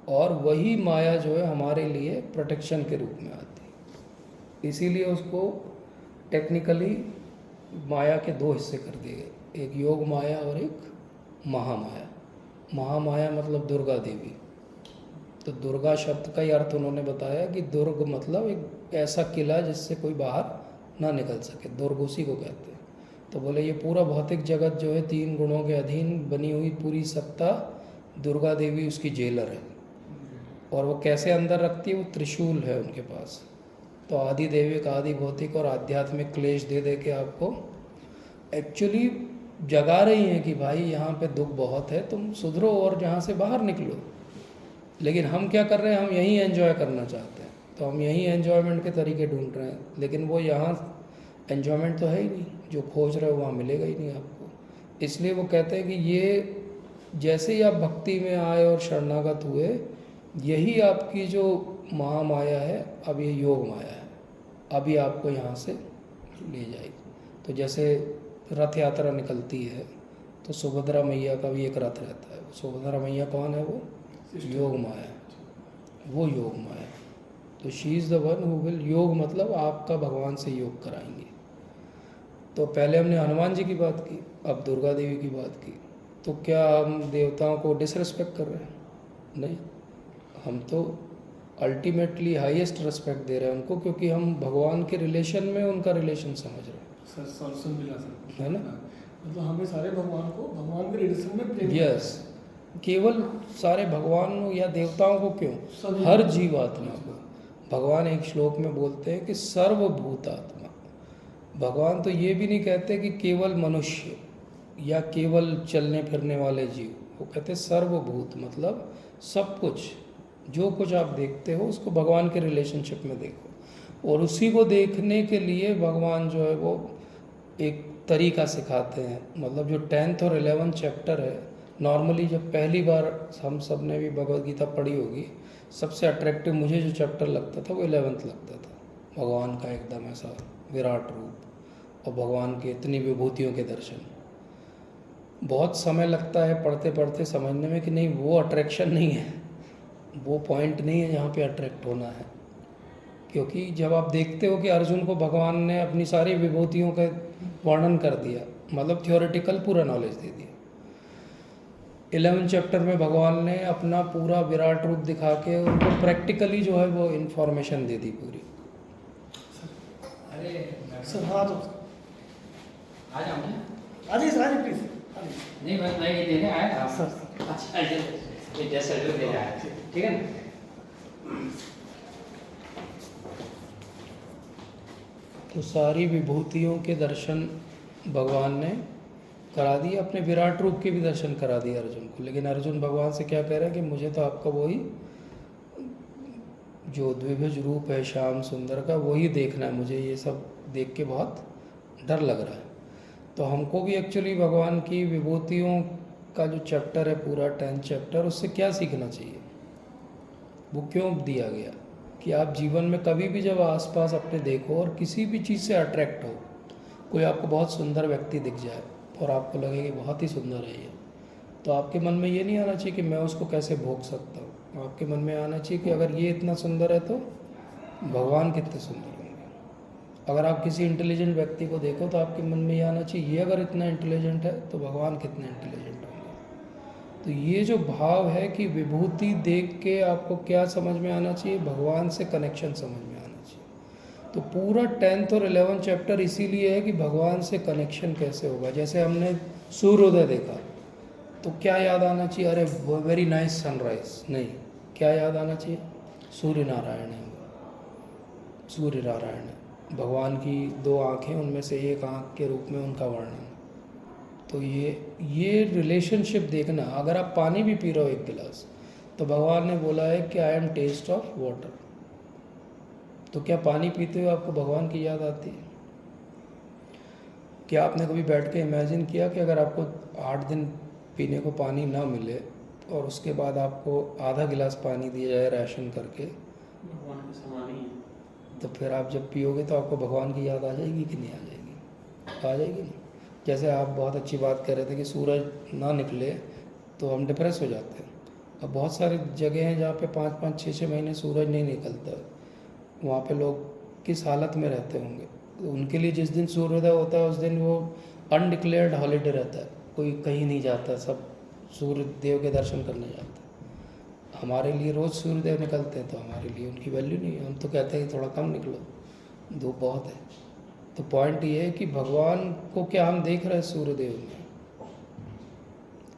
और वही माया जो है हमारे लिए प्रोटेक्शन के रूप में आती है। इसीलिए उसको टेक्निकली माया के दो हिस्से कर दिए गए, एक योग माया और एक महामाया। महामाया मतलब दुर्गा देवी। तो दुर्गा शब्द का ही अर्थ उन्होंने बताया कि दुर्ग मतलब एक ऐसा किला जिससे कोई बाहर ना निकल सके, दुर्ग उसी को कहते हैं। तो बोले ये पूरा भौतिक जगत जो है 3 गुणों के अधीन बनी हुई पूरी सत्ता, दुर्गा देवी उसकी जेलर है। और वो कैसे अंदर रखती है? वो त्रिशूल है उनके पास। तो आदि दैविक, आदि भौतिक और आध्यात्मिक क्लेश दे दे के आपको एक्चुअली जगा रही हैं कि भाई यहाँ पे दुख बहुत है, तुम सुधरो और यहाँ से बाहर निकलो। लेकिन हम क्या कर रहे हैं? हम यहीं एंजॉय करना चाहते हैं, तो हम यहीं एंजॉयमेंट के तरीके ढूंढ रहे हैं, लेकिन वो यहाँ एंजॉयमेंट तो है ही नहीं। जो खोज रहे हो वहाँ मिलेगा ही नहीं आपको। इसलिए वो कहते हैं कि ये जैसे ही आप भक्ति में आए और शरणागत हुए, यही आपकी जो महामाया है, अब ये योग माया है, अभी आपको यहाँ से ले जाएगी। तो जैसे रथ यात्रा निकलती है तो सुभद्रा मैया का भी एक रथ रहता है। सुभद्रा मैया कौन है? वो योग माया, वो योग माया। तो she is the one who will, योग मतलब आपका भगवान से योग कराएंगे। तो पहले हमने हनुमान जी की बात की, अब दुर्गा देवी की बात की। तो क्या हम देवताओं को डिसरिस्पेक्ट कर रहे हैं? नहीं, हम तो अल्टीमेटली हाईएस्ट रिस्पेक्ट दे रहे हैं उनको, क्योंकि हम भगवान के रिलेशन में उनका रिलेशन समझ रहे हैं। सर सुन मिला सर, है ना? मतलब हमें सारे भगवान को भगवान के रिलेशन में प्रेम यस, केवल सारे भगवान या देवताओं को क्यों, सभी हर जीवात्मा को। भगवान एक श्लोक में बोलते हैं कि सर्वभूतात्मा। भगवान तो ये भी नहीं कहते कि केवल मनुष्य या केवल चलने फिरने वाले जीव, वो कहते सर्वभूत, मतलब सब कुछ, जो कुछ आप देखते हो उसको भगवान के रिलेशनशिप में देखो। और उसी को देखने के लिए भगवान जो है वो एक तरीका सिखाते हैं। मतलब जो 10th और 11th चैप्टर है, नॉर्मली जब पहली बार हम सब ने भी भगवद गीता पढ़ी होगी, सबसे अट्रैक्टिव मुझे जो चैप्टर लगता था वो 11th लगता था। भगवान का एकदम ऐसा विराट रूप और भगवान के इतनी विभूतियों के दर्शन। बहुत समय लगता है पढ़ते पढ़ते समझने में कि नहीं, वो अट्रैक्शन नहीं है, वो पॉइंट नहीं है जहाँ पे अट्रैक्ट होना है। क्योंकि जब आप देखते हो कि अर्जुन को भगवान ने अपनी सारी विभूतियों का वर्णन कर दिया, मतलब थियोरेटिकल पूरा नॉलेज दे दिया। 11th चैप्टर में भगवान ने अपना पूरा विराट रूप दिखा के उनको प्रैक्टिकली जो है वो इन्फॉर्मेशन दे दी पूरी। अरे सर। हाँ तो आ जाऊँ क्या? आ जाइए सर, आ जाइए प्लीज। नहीं, बस मैं ये देने आया था। सर अच्छा, ये जैसा जो देने आया, ठीक है ना? तो सारी विभूतियों के दर्शन भगवान ने करा दिए, अपने विराट रूप के भी दर्शन करा दिए अर्जुन को। लेकिन अर्जुन भगवान से क्या कह रहा है कि मुझे तो आपका वही जो द्विभुज रूप है श्याम सुंदर का, वही देखना है, मुझे ये सब देख के बहुत डर लग रहा है। तो हमको भी एक्चुअली भगवान की विभूतियों का जो चैप्टर है पूरा 10th चैप्टर, उससे क्या सीखना चाहिए, वो क्यों दिया गया कि आप जीवन में कभी भी जब आसपास अपने देखो और किसी भी चीज़ से अट्रैक्ट हो, कोई आपको बहुत सुंदर व्यक्ति दिख जाए और आपको लगे कि बहुत ही सुंदर है ये, तो आपके मन में ये नहीं आना चाहिए कि मैं उसको कैसे भोग सकता हूँ। आपके मन में आना चाहिए कि अगर ये इतना सुंदर है तो भगवान कितने सुंदर होंगे। अगर आप किसी इंटेलिजेंट व्यक्ति को देखो तो आपके मन में ये आना चाहिए, ये अगर इतना इंटेलिजेंट है तो भगवान कितने इंटेलिजेंट होंगे। तो ये जो भाव है कि विभूति देख के आपको क्या समझ में आना चाहिए, भगवान से कनेक्शन समझ में आना चाहिए। तो पूरा 10th और 11th चैप्टर इसीलिए है कि भगवान से कनेक्शन कैसे होगा। जैसे हमने सूर्योदय देखा तो क्या याद आना चाहिए, अरे वेरी नाइस सनराइज, नहीं, क्या याद आना चाहिए, सूर्य नारायण है, सूर्य नारायण है। भगवान की 2 आँखें, उनमें से एक आँख के रूप में उनका वर्णन। तो ये रिलेशनशिप देखना। अगर आप पानी भी पी रहे हो 1 गिलास, तो भगवान ने बोला है कि I am taste of water. तो क्या पानी पीते हुए आपको भगवान की याद आती है? क्या आपने कभी बैठ के इमेजिन किया कि अगर आपको 8 दिन पीने को पानी ना मिले और उसके बाद आपको आधा गिलास पानी दिया जाए राशन करके, भगवान के समान ही है। तो फिर आप जब पियोगे तो आपको भगवान की याद आ जाएगी कि नहीं आ जाएगी? आ जाएगी ना। जैसे आप बहुत अच्छी बात कह रहे थे कि सूरज ना निकले तो हम डिप्रेस हो जाते हैं। अब बहुत सारी जगह हैं जहाँ पे 5-5, 6-6 महीने सूरज नहीं निकलता, वहाँ पे लोग किस हालत में रहते होंगे। तो उनके लिए जिस दिन सूर्योदय होता है उस दिन वो अनडिक्लेयर्ड हॉलीडे रहता है, कोई कहीं नहीं जाता, सब सूर्य देव के दर्शन करने जाते हैं। हमारे लिए रोज़ सूर्यदेव निकलते हैं तो हमारे लिए उनकी वैल्यू नहीं है, हम तो कहते हैं कि थोड़ा कम निकलो, धूप बहुत है। तो पॉइंट ये है कि भगवान को क्या हम देख रहे हैं सूर्यदेव में?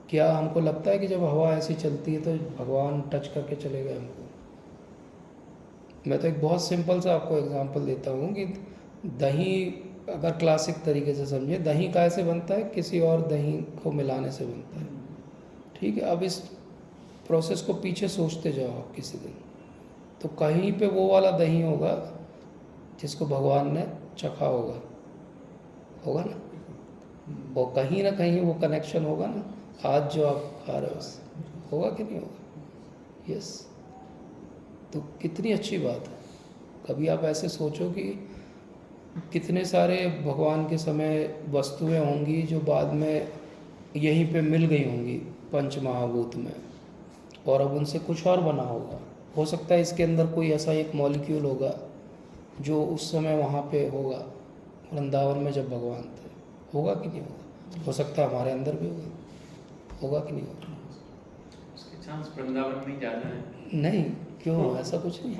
क्या हमको लगता है कि जब हवा ऐसी चलती है तो भगवान टच करके चले गए हमको? मैं तो एक बहुत सिंपल सा आपको एग्जांपल देता हूँ कि दही अगर क्लासिक तरीके से समझे, दही कैसे बनता है, किसी और दही को मिलाने से बनता है, ठीक है। अब इस प्रोसेस को पीछे सोचते जाओ आप किसी दिन, तो कहीं पे वो वाला दही होगा जिसको भगवान ने चखा होगा ना, और कहीं ना कहीं वो कनेक्शन होगा ना, आज जो आप खा रहे हो उससे होगा कि नहीं होगा? यस। तो कितनी अच्छी बात है। कभी आप ऐसे सोचो कि कितने सारे भगवान के समय वस्तुएं होंगी जो बाद में यहीं पे मिल गई होंगी पंच महाभूत में, और अब उनसे कुछ और बना होगा। हो सकता है इसके अंदर कोई ऐसा एक मॉलिक्यूल होगा जो उस समय वहाँ पे होगा, वृंदावन में जब भगवान थे। होगा कि नहीं होगा? हो सकता है हमारे अंदर भी होगा कि नहीं होगा? उसके चांस वृंदावन में ज़्यादा है। नहीं, क्यों? ऐसा कुछ नहीं।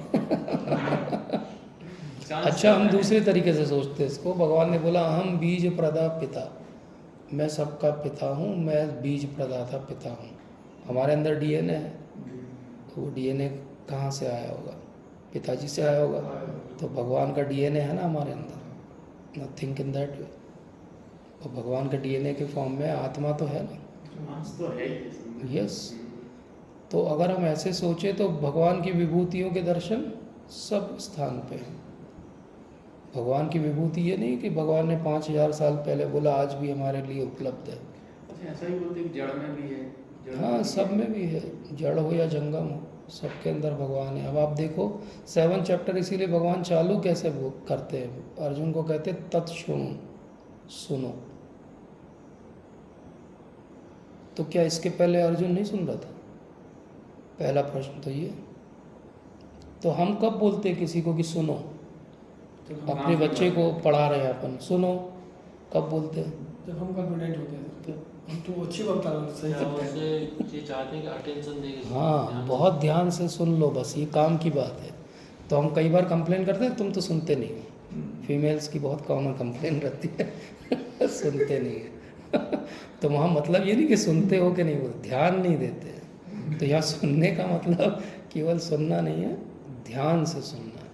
चांस अच्छा, हम ज़्यादा है। दूसरे तरीके से सोचते हैं इसको। भगवान ने बोला हम बीज प्रदा पिता, मैं सबका पिता हूँ, मैं बीज प्रदाता पिता हूँ। हमारे अंदर डीएनए है, तो वो डीएनए कहाँ से आया होगा? पिताजी से आया होगा। तो भगवान का डीएनए है ना हमारे अंदर, नथिंग इन दैट वे। और भगवान का डीएनए के फॉर्म में आत्मा तो है ना। चांस तो है ही इसमें। यस। तो अगर हम ऐसे सोचे तो भगवान की विभूतियों के दर्शन सब स्थान पे हैं। भगवान की विभूति ये नहीं कि भगवान ने 5000 साल पहले बोला आज भी हमारे लिए उपलब्ध है। अच्छा, ऐसा ही बोलते हैं कि जड़ में भी है। जड़ हाँ, भी सब है। में भी है, जड़ हो या जंगम हो, सबके अंदर भगवान है। अब आप देखो 7 चैप्टर, इसीलिए भगवान चालू कैसे वो करते हैं? अर्जुन को कहते हैं तत्शृणु, सुनो। तो क्या इसके पहले अर्जुन नहीं सुन रहा था? पहला प्रश्न तो ये। तो हम कब बोलते हैं किसी को कि सुनो? जब अपने बच्चे को पढ़ा रहे हैं अपन, सुनो, कब बोलते हैं? जब हम कॉन्फिडेंट होते हैं तो हम तो अच्छी बात बता रहे हैं, सही या करते हैं। उससे ये चाहते हैं कि अटेंशन दें। हाँ, बहुत ध्यान से सुन लो, बस ये काम की बात है। तो हम कई बार कंप्लेन करते हैं तुम तो सुनते नहीं हो। फीमेल्स की बहुत कॉमन कंप्लेन रहती है सुनते नहीं है। तो वहाँ मतलब ये नहीं कि सुनते हो कि नहीं, वो ध्यान नहीं देते हैं। तो यहाँ सुनने का मतलब केवल सुनना नहीं है, ध्यान से सुनना है,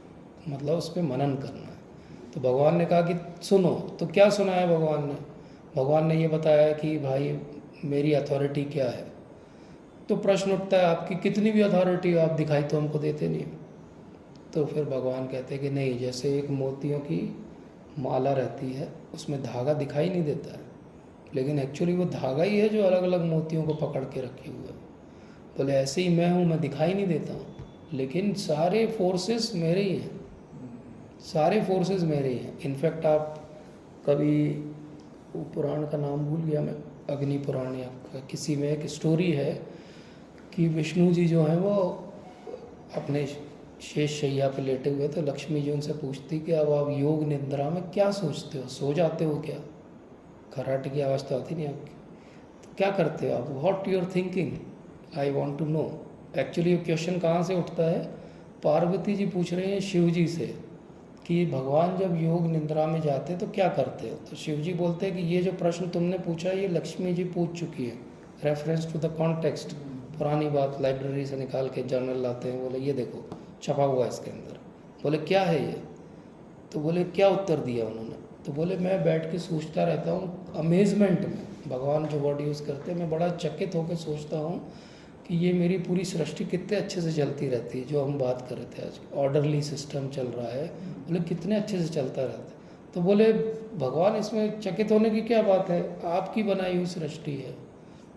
मतलब उस पर मनन करना है। तो भगवान ने कहा कि सुनो। तो क्या सुना है भगवान ने? भगवान ने ये बताया कि भाई मेरी अथॉरिटी क्या है। तो प्रश्न उठता है आपकी कितनी भी अथॉरिटी हो, आप दिखाई तो हमको देते नहीं हो। तो फिर भगवान कहते हैं कि नहीं, जैसे एक मोतियों की माला रहती है उसमें धागा दिखाई नहीं देता है, लेकिन एक्चुअली वो धागा ही है जो अलग अलग मोतियों को पकड़ के रखे हुए है। बोले ऐसे ही मैं हूँ, मैं दिखाई नहीं देता हूँ, लेकिन सारे फोर्सेस मेरे ही हैं, सारे फोर्सेस मेरे ही हैं। इनफैक्ट आप कभी, वो पुराण का नाम भूल गया मैं, अग्नि पुराण या किसी में एक स्टोरी है कि विष्णु जी जो हैं वो अपने शेष शैया पे लेटे हुए, तो लक्ष्मी जी उनसे पूछती कि अब आप योग निद्रा में क्या सोचते हो, सो जाते हो क्या? खर्राटे की आवाज़ तो आती नहीं आपकी, तो क्या करते हो आप? What you are thinking, I want to know. Actually ये क्वेश्चन कहाँ से उठता है? पार्वती जी पूछ रहे हैं शिव जी से कि भगवान जब योग निद्रा में जाते तो क्या करते हो? तो शिव जी बोलते हैं कि ये जो प्रश्न तुमने पूछा ये लक्ष्मी जी पूछ चुकी है, रेफरेंस टू द कॉन्टेक्स्ट। पुरानी बात लाइब्रेरी से निकाल के जर्नल लाते हैं, बोले ये देखो छपा हुआ है इसके अंदर। बोले क्या है ये? तो बोले क्या उत्तर दिया उन्होंने? तो बोले मैं बैठ के सोचता रहता हूँ अमेजमेंट में, भगवान जो वर्ड यूज़ करते हैं, मैं बड़ा चकित होकर सोचता हूँ कि ये मेरी पूरी सृष्टि कितने अच्छे से चलती रहती है। जो हम बात कर रहे थे आज, ऑर्डरली सिस्टम चल रहा है, बोले कितने अच्छे से चलता रहता है। तो बोले भगवान इसमें चकित होने की क्या बात है, आपकी बनाई हुई सृष्टि है।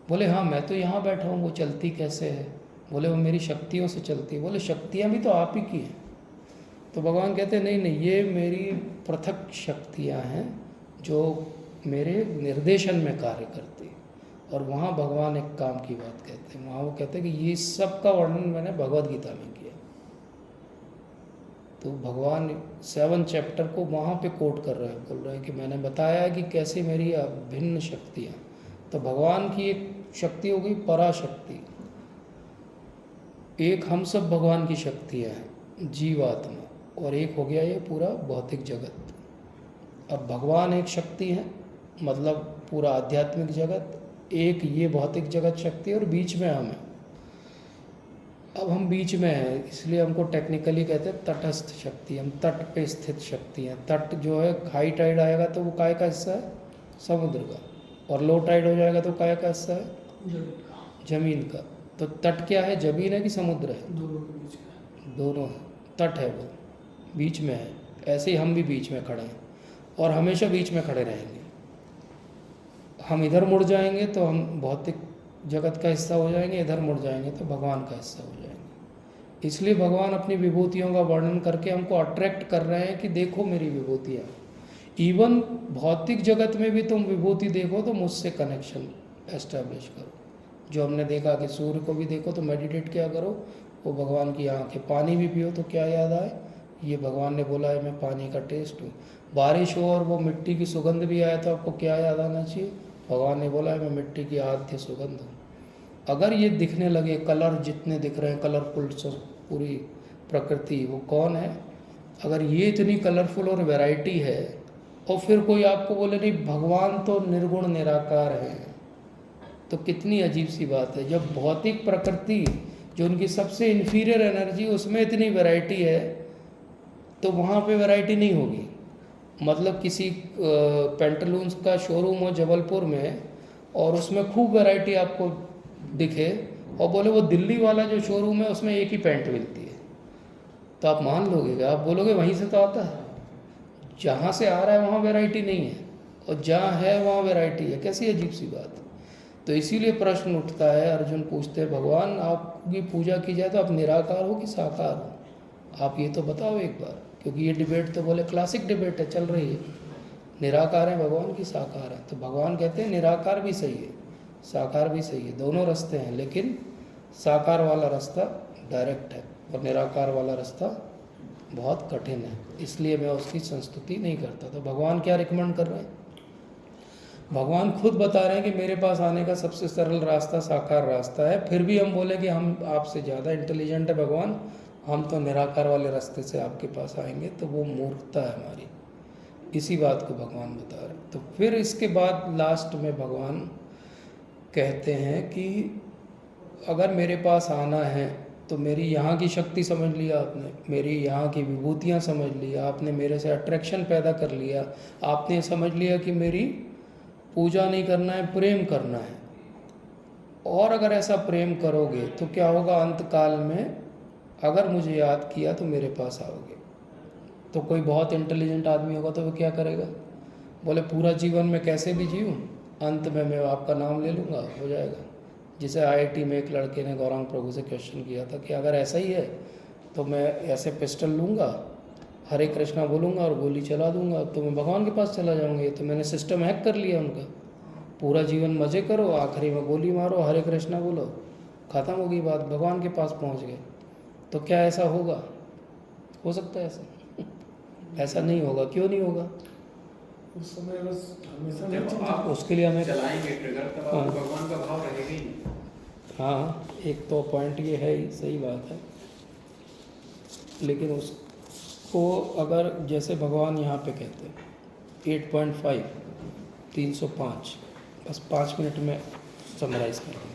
बोले हाँ, मैं तो यहाँ बैठा हूँ, वो चलती कैसे है? बोले वो मेरी शक्तियों से चलती है। बोले शक्तियाँ भी तो आप ही की हैं। तो भगवान कहते हैं नहीं नहीं, ये मेरी पृथक शक्तियाँ हैं जो मेरे निर्देशन में कार्य करती है। और वहाँ भगवान एक काम की बात कहते हैं, वहाँ वो कहते हैं कि ये सब का वर्णन मैंने भगवद गीता में किया। तो भगवान 7 चैप्टर को वहाँ पे कोट कर रहे हैं, बोल रहे हैं कि मैंने बताया कि कैसे मेरी भिन्न शक्तियाँ। तो भगवान की एक शक्ति हो गई पराशक्ति, एक हम सब भगवान की शक्तियाँ हैं जीवात्मा, और एक हो गया ये पूरा भौतिक जगत। अब भगवान एक शक्ति है, मतलब पूरा आध्यात्मिक जगत, एक ये भौतिक जगत शक्ति है, और बीच में हम हैं। अब हम बीच में हैं, इसलिए हमको टेक्निकली कहते हैं तटस्थ शक्ति। हम तट पे स्थित शक्ति हैं। तट जो है, हाई टाइड आएगा तो वो काय का हिस्सा है? समुद्र का। और लो टाइड हो जाएगा तो काय का हिस्सा है? जमीन का। तो तट क्या है, जमीन है कि समुद्र है? दोनों के बीच का। दोनों है, तट है, वो बीच में है। ऐसे ही हम भी बीच में खड़े हैं, और हमेशा बीच में खड़े रहेंगे। हम इधर मुड़ जाएंगे तो हम भौतिक जगत का हिस्सा हो जाएंगे, इधर मुड़ जाएंगे तो भगवान का हिस्सा हो जाएंगे। इसलिए भगवान अपनी विभूतियों का वर्णन करके हमको अट्रैक्ट कर रहे हैं कि देखो मेरी विभूतियाँ। इवन भौतिक जगत में भी तुम विभूति देखो तो मुझसे कनेक्शन एस्टैब्लिश करो। जो हमने देखा कि सूर्य को भी देखो तो मेडिटेट क्या करो, वो भगवान की आँख है। पानी भी पियो तो क्या याद आए, ये भगवान ने बोला है मैं पानी का टेस्ट हूँ। बारिश हो और वो मिट्टी की सुगंध भी आए तो आपको क्या याद आना चाहिए, भगवान ने बोला है मैं मिट्टी की आद्य सुगंध हूँ। अगर ये दिखने लगे, कलर जितने दिख रहे हैं कलरफुल, पूरी प्रकृति, वो कौन है? अगर ये इतनी कलरफुल और वैरायटी है और फिर कोई आपको बोले नहीं भगवान तो निर्गुण निराकार है, तो कितनी अजीब सी बात है। जब भौतिक प्रकृति जो उनकी सबसे इन्फीरियर एनर्जी, उसमें इतनी वैरायटी है तो वहाँ पे वैरायटी नहीं होगी। मतलब किसी पेंटालून्स का शोरूम हो जबलपुर में और उसमें खूब वैरायटी आपको दिखे और बोले वो दिल्ली वाला जो शोरूम है उसमें एक ही पैंट मिलती है, तो आप मान लोगे क्या? आप बोलोगे वहीं से तो आता है। जहाँ से आ रहा है वहाँ वैरायटी नहीं है और जहाँ है वहाँ वैरायटी है। कैसी अजीब सी बात है। तो इसीलिए प्रश्न उठता है, अर्जुन पूछते हैं भगवान आपकी पूजा की जाए तो आप निराकार हो कि साकार हो, आप ये तो बताओ एक बार। क्योंकि ये डिबेट तो बोले क्लासिक डिबेट है, चल रही है, निराकार है भगवान की साकार है। तो भगवान कहते हैं निराकार भी सही है साकार भी सही है, दोनों रास्ते हैं, लेकिन साकार वाला रास्ता डायरेक्ट है और निराकार वाला रास्ता बहुत कठिन है, इसलिए मैं उसकी संस्तुति नहीं करता। तो भगवान क्या रिकमेंड कर रहे हैं? भगवान खुद बता रहे हैं कि मेरे पास आने का सबसे सरल रास्ता साकार रास्ता है। फिर भी हम बोले कि हम आपसे ज़्यादा इंटेलिजेंट है भगवान, हम तो निराकार वाले रास्ते से आपके पास आएंगे, तो वो मूर्खता है हमारी। इसी बात को भगवान बता रहे हैं। तो फिर इसके बाद लास्ट में भगवान कहते हैं कि अगर मेरे पास आना है तो मेरी यहाँ की शक्ति समझ लिया आपने, मेरी यहाँ की विभूतियाँ समझ लिया आपने, मेरे से अट्रैक्शन पैदा कर लिया आपने, समझ लिया कि मेरी पूजा नहीं करना है, प्रेम करना है। और अगर ऐसा प्रेम करोगे तो क्या होगा, अंत काल में अगर मुझे याद किया तो मेरे पास आओगे। तो कोई बहुत इंटेलिजेंट आदमी होगा तो वो क्या करेगा, बोले पूरा जीवन में कैसे भी जीऊँ, अंत में मैं आपका नाम ले लूँगा, हो जाएगा। जिसे IIT में एक लड़के ने गौरांग प्रभु से क्वेश्चन किया था कि अगर ऐसा ही है तो मैं ऐसे पिस्टल लूँगा, हरे कृष्णा बोलूँगा और गोली चला दूँगा, तो मैं भगवान के पास चला जाऊँगा। ये तो मैंने सिस्टम हैक कर लिया उनका। पूरा जीवन मज़े करो, आखिरी में गोली मारो, हरे कृष्णा बोलो, ख़त्म होगी बात, भगवान के पास पहुँच गए। तो क्या ऐसा होगा? हो सकता है ऐसा? ऐसा नहीं होगा। क्यों नहीं होगा? उस समय बस हमेशा जब आप उसके लिए हमें चलाएंगे ट्रिगर तब हाँ। आपको भगवान का भाव रहेगा ही नहीं। हाँ, एक तो पॉइंट ये है ही, सही बात है। लेकिन उसको अगर जैसे भगवान यहाँ पे कहते हैं 8.5 305, बस 5 मिनट में समराइज कर देंगे।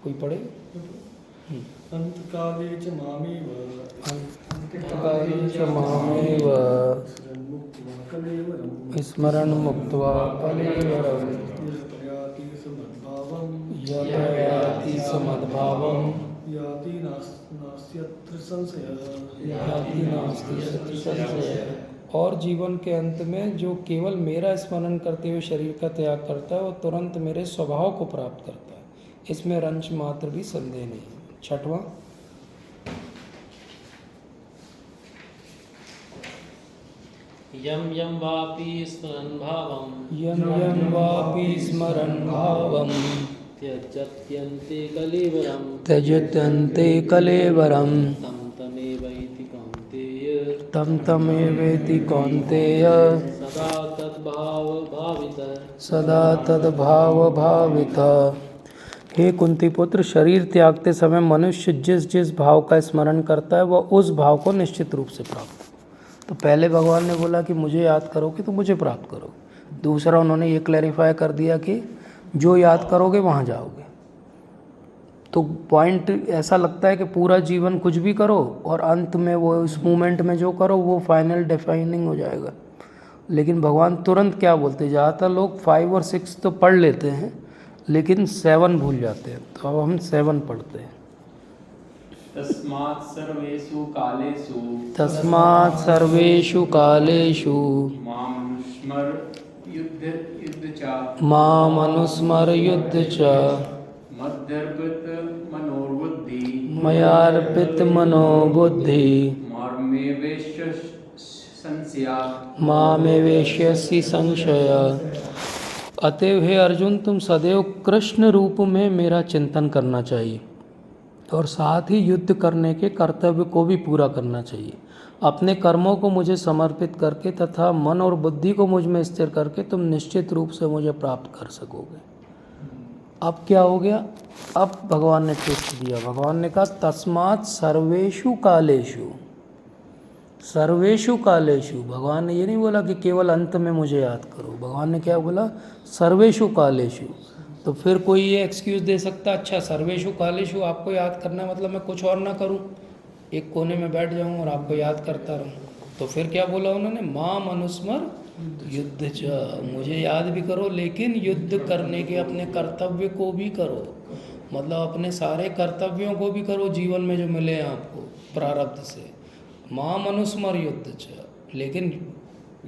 कोई पढ़े? अंतकाले च मामेव अंतकाले च मामेव स्मरण मुक्त्वा कलेवरम् यत याति समद्भावम् याति नास्त्यत्र संशयः याति नास्ति सति संशयः। और जीवन के अंत में जो केवल मेरा स्मरण करते हुए शरीर का त्याग करता है वो तुरंत मेरे स्वभाव को प्राप्त करता है, इसमें रंच मात्र भी संदेह नहीं। 6वां, यम यम वापि स्मरन् भावं यम यम वापि स्मरन् भावम् त्यजत्यन्ते कलेवरं त्यजत्यन्ते कलेवरम् तं तमेवैति कौन्तेय तं तमेवेति कौन्तेय सदा तद्भाव भावितः सदा तद्भाव भावितः। हे कुंती पुत्र, शरीर त्यागते समय मनुष्य जिस जिस भाव का स्मरण करता है वह उस भाव को निश्चित रूप से प्राप्त। तो पहले भगवान ने बोला कि मुझे याद करोगे तो मुझे प्राप्त करोगे। दूसरा उन्होंने ये क्लैरिफाई कर दिया कि जो याद करोगे वहाँ जाओगे। तो पॉइंट ऐसा लगता है कि पूरा जीवन कुछ भी करो और अंत में वो इस मोमेंट में जो करो वो फाइनल डिफाइनिंग हो जाएगा। लेकिन भगवान तुरंत क्या बोलते हैं, ज़्यादातर लोग 5 और 6 तो पढ़ लेते हैं लेकिन 7 भूल जाते हैं। तो अब हम 7 पढ़ते हैं। तस्मात् सर्वेषु कालेषु तस्मात् सर्वेषु कालेषु मामनुस्मर युद्ध च मामनुस्मर युद्ध च मध्यर्पित मनोर्बुद्धि मयार्पित मनोबुद्धि मार्मेवेश स्यात् मामे वेश्यसि संशय। अतएव हे अर्जुन, तुम सदैव कृष्ण रूप में मेरा चिंतन करना चाहिए और साथ ही युद्ध करने के कर्तव्य को भी पूरा करना चाहिए। अपने कर्मों को मुझे समर्पित करके तथा मन और बुद्धि को मुझ में स्थिर करके तुम निश्चित रूप से मुझे प्राप्त कर सकोगे। अब क्या हो गया? अब भगवान ने ट्विस्ट दिया। भगवान ने कहा तस्मात् सर्वेषु कालेषु, सर्वेषु कालेषु। भगवान ने ये नहीं बोला कि केवल अंत में मुझे याद करो। भगवान ने क्या बोला? सर्वेषु कालेषु। तो फिर कोई ये एक्सक्यूज़ दे सकता, अच्छा सर्वेषु कालेषु आपको याद करना है मतलब मैं कुछ और ना करूं, एक कोने में बैठ जाऊं और आपको याद करता रहूं। तो फिर क्या बोला उन्होंने? माम अनुस्मर युद्ध च, मुझे याद भी करो लेकिन युद्ध करने के अपने कर्तव्य को भी करो, मतलब अपने सारे कर्तव्यों को भी करो जीवन में जो मिले हैं आपको प्रारब्ध से। माम अनुस्मर युद्ध च, लेकिन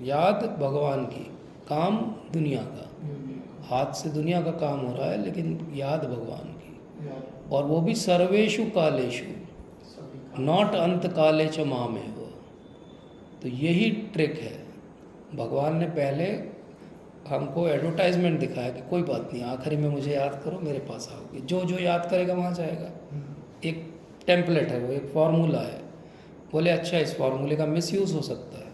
याद भगवान की, काम दुनिया का, हाथ से दुनिया का काम हो रहा है लेकिन याद भगवान की, और वो भी सर्वेषु कालेषु, नॉट अंत काले च मामेव। तो यही ट्रिक है। भगवान ने पहले हमको एडवर्टाइजमेंट दिखाया कि कोई बात नहीं, आखिरी में मुझे याद करो, मेरे पास आओगे, जो जो याद करेगा वहाँ जाएगा। एक टेम्पलेट है वो, एक फार्मूला है। बोले अच्छा इस फार्मूले का मिसयूज़ हो सकता है,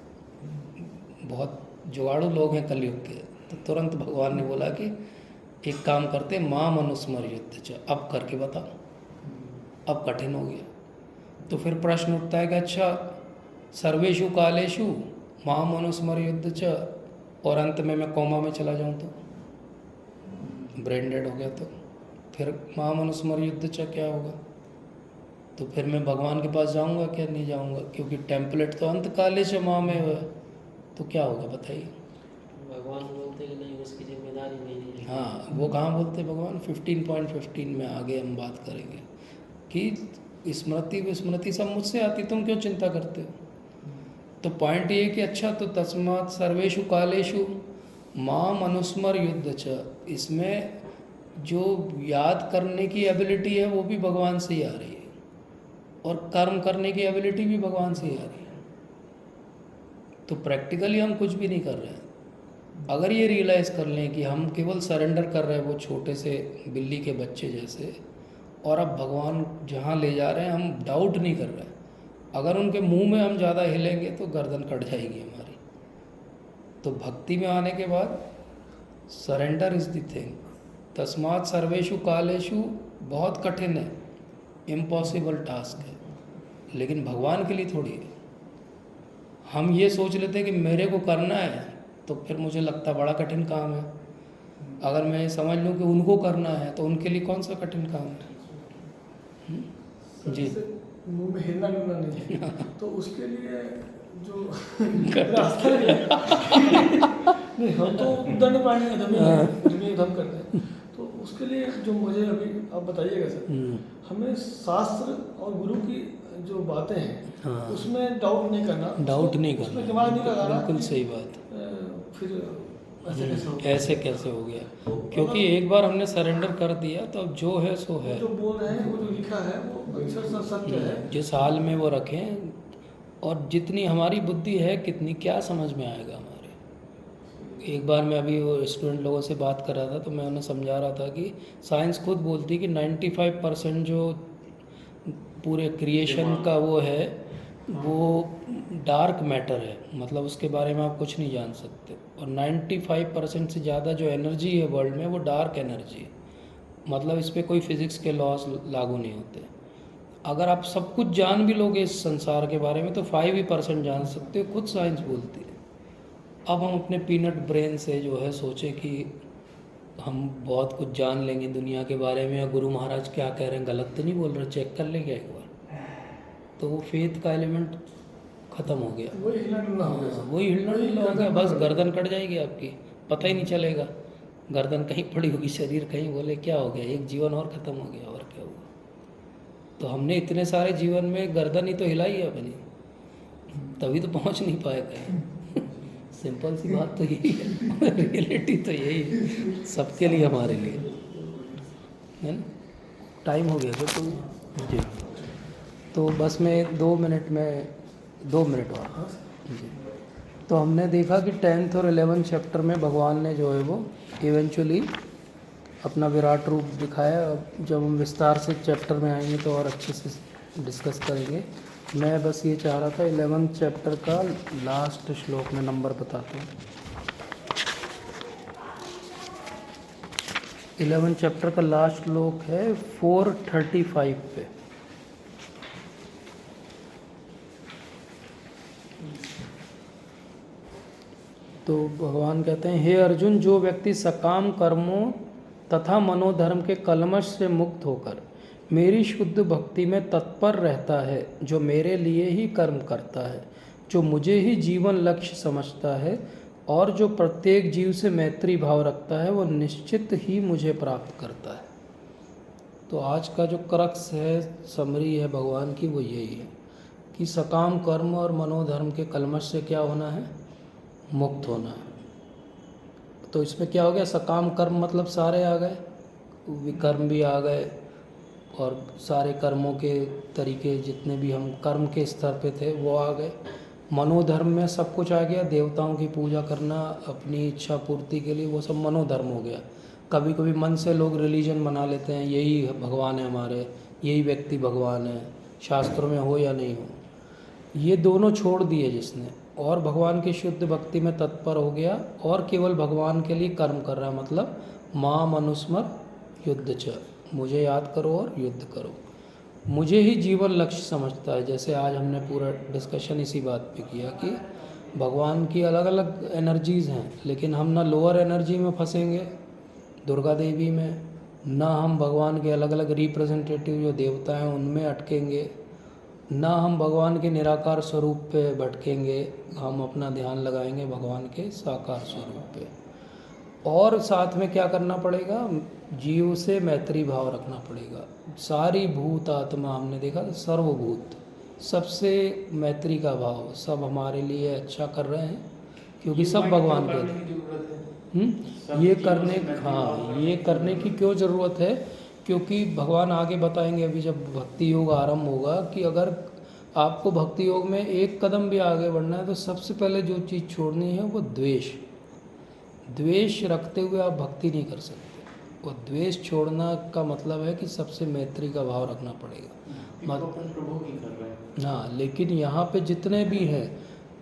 बहुत जुगाड़ू लोग हैं कलयुग के। तो तुरंत भगवान ने बोला कि एक काम करते, माम अनुस्मर युद्ध च, अब करके बताओ। अब कठिन हो गया। तो फिर प्रश्न उठता है कि अच्छा सर्वेषु कालेषु माम अनुस्मर युद्ध च, और अंत में मैं कोमा में चला जाऊं तो, ब्रेन डेड हो गया तो फिर माम अनुस्मर युद्ध च क्या होगा? तो फिर मैं भगवान के पास जाऊंगा क्या? नहीं जाऊंगा, क्योंकि टेम्पलेट तो अंत काले च मामेव है। तो क्या होगा बताइए? भगवान बोलते कि नहीं, उसकी जिम्मेदारी नहीं है। हाँ, वो कहाँ बोलते भगवान? 15.15 में आगे हम बात करेंगे कि स्मृति सब मुझसे आती, तुम क्यों चिंता करते हो? तो पॉइंट ये कि अच्छा तो तस्मात् सर्वेषु कालेषु माम अनुस्मर युद्ध च, इसमें जो याद करने की एबिलिटी है वो भी भगवान से ही आ रही है, और कर्म करने की एबिलिटी भी भगवान से ही आ रही है। तो प्रैक्टिकली हम कुछ भी नहीं कर रहे हैं। अगर ये रियलाइज़ कर लें कि हम केवल सरेंडर कर रहे हैं वो छोटे से बिल्ली के बच्चे जैसे, और अब भगवान जहाँ ले जा रहे हैं हम डाउट नहीं कर रहे हैं। अगर उनके मुंह में हम ज़्यादा हिलेंगे तो गर्दन कट जाएगी हमारी। तो भक्ति में आने के बाद सरेंडर इज़ द थिंग। तस्मात् सर्वेषु कालेषु बहुत कठिन है, इम्पॉसिबल टास्क है, लेकिन भगवान के लिए थोड़ी है। हम ये सोच लेते हैं कि मेरे को करना है, तो फिर मुझे लगता बड़ा कठिन काम है। अगर मैं समझ लूँ कि उनको करना है तो उनके लिए कौन सा कठिन काम है? जी, मुंह में हिलना डुलना नहीं है, तो उसके लिए जो रास्ता नहीं, हम तो दंड पाने का धम करते हैं। तो उसके लिए जो मुझे अभी आप बताइएगा सर, हमें शास्त्र और गुरु की जो बातें हैं, हाँ, उसमें डाउट नहीं करना, डाउट नहीं करना, उसमें दिमाग नहीं लगाना। बिल्कुल सही बात। फिर ऐसे कैसे होगा? ऐसे कैसे हो गया? क्योंकि एक बार हमने सरेंडर कर दिया तो अब जो है सो है। जो बोल रहे हैं, वो जो लिखा है वो अक्षर सत्य है। जिस हाल में वो रखें, और जितनी हमारी बुद्धि है कितनी, क्या समझ में आएगा हमारे। एक बार मैं अभी वो स्टूडेंट लोगों से बात कर रहा था तो मैं उन्हें समझा रहा था कि साइंस खुद बोलती कि 95% जो पूरे क्रिएशन का वो है वो डार्क मैटर है, मतलब उसके बारे में आप कुछ नहीं जान सकते। और 95% से ज़्यादा जो एनर्जी है वर्ल्ड में वो डार्क एनर्जी है, मतलब इस पर कोई फिज़िक्स के लॉस लागू नहीं होते। अगर आप सब कुछ जान भी लोगे इस संसार के बारे में तो 5% जान सकते हो, खुद साइंस बोलती है। अब हम अपने पीनट ब्रेन से जो है सोचें कि हम बहुत कुछ जान लेंगे दुनिया के बारे में, या गुरु महाराज क्या कह रहे हैं गलत तो नहीं बोल रहे, चेक कर लेंगे एक बार, तो वो फेथ का एलिमेंट ख़त्म हो गया। वही हिलना डुलना हो गया। वही हिलना डुलना हो गया, बस गर्दन कट जाएगी आपकी, पता ही नहीं चलेगा। गर्दन कहीं पड़ी होगी, शरीर कहीं, बोले क्या हो गया, एक जीवन और ख़त्म हो गया, और क्या हुआ। तो हमने इतने सारे जीवन में गर्दन ही तो हिलाई है अपनी, तभी तो पहुंच नहीं पाए कहीं। सिंपल सी बात तो यही है, रियलिटी तो यही है सबके लिए, हमारे लिए, है ना। टाइम हो गया तो जी, तो बस मैं 2 मिनट और जी। तो हमने देखा कि 10th और 11th चैप्टर में भगवान ने जो है वो इवेंचुअली अपना विराट रूप दिखाया। अब जब हम विस्तार से चैप्टर में आएंगे तो और अच्छे से डिस्कस करेंगे। मैं बस ये चाह रहा था 11th चैप्टर का लास्ट श्लोक में नंबर बताता हूँ। 11th चैप्टर का लास्ट श्लोक है 435 पे। तो भगवान कहते हैं, हे अर्जुन, जो व्यक्ति सकाम कर्मों तथा मनोधर्म के कलमश से मुक्त होकर मेरी शुद्ध भक्ति में तत्पर रहता है, जो मेरे लिए ही कर्म करता है, जो मुझे ही जीवन लक्ष्य समझता है और जो प्रत्येक जीव से मैत्री भाव रखता है, वो निश्चित ही मुझे प्राप्त करता है। तो आज का जो क्रक्स है, समरी है भगवान की, वो यही है कि सकाम कर्म और मनोधर्म के कलमश से क्या होना है, मुक्त होना है। तो इसमें क्या हो गया, सकाम कर्म मतलब सारे आ गए, विकर्म भी आ गए और सारे कर्मों के तरीके जितने भी हम कर्म के स्तर पे थे वो आ गए। मनोधर्म में सब कुछ आ गया, देवताओं की पूजा करना अपनी इच्छा पूर्ति के लिए, वो सब मनोधर्म हो गया। कभी कभी मन से लोग रिलीजन बना लेते हैं, यही भगवान है हमारे, यही व्यक्ति भगवान है, शास्त्रों में हो या नहीं हो। ये दोनों छोड़ दिए जिसने, और भगवान की शुद्ध भक्ति में तत्पर हो गया और केवल भगवान के लिए कर्म कर रहा है, मतलब माम अनुस्मर युद्ध च, मुझे याद करो और युद्ध करो, मुझे ही जीवन लक्ष्य समझता है। जैसे आज हमने पूरा डिस्कशन इसी बात पे किया कि भगवान की अलग अलग एनर्जीज़ हैं, लेकिन हम ना लोअर एनर्जी में फंसेंगे दुर्गा देवी में, ना हम भगवान के अलग अलग रिप्रेजेंटेटिव जो देवता हैं उनमें अटकेंगे, ना हम भगवान के निराकार स्वरूप पे भटकेंगे, हम अपना ध्यान लगाएंगे भगवान के साकार स्वरूप पे। और साथ में क्या करना पड़ेगा, जीव से मैत्री भाव रखना पड़ेगा। सारी भूत आत्मा हमने देखा, सर्वभूत सबसे मैत्री का भाव, सब हमारे लिए अच्छा कर रहे हैं क्योंकि सब भगवान के ये करने, हाँ ये करने की क्यों ज़रूरत है, क्योंकि भगवान आगे बताएंगे अभी जब भक्ति योग आरंभ होगा कि अगर आपको भक्ति योग में एक कदम भी आगे बढ़ना है तो सबसे पहले जो चीज़ छोड़नी है वो द्वेष। द्वेष रखते हुए आप भक्ति नहीं कर सकते, और द्वेष छोड़ना का मतलब है कि सबसे मैत्री का भाव रखना पड़ेगा। प्रभु की कर रहे हैं। हाँ, लेकिन यहाँ पे जितने भी हैं,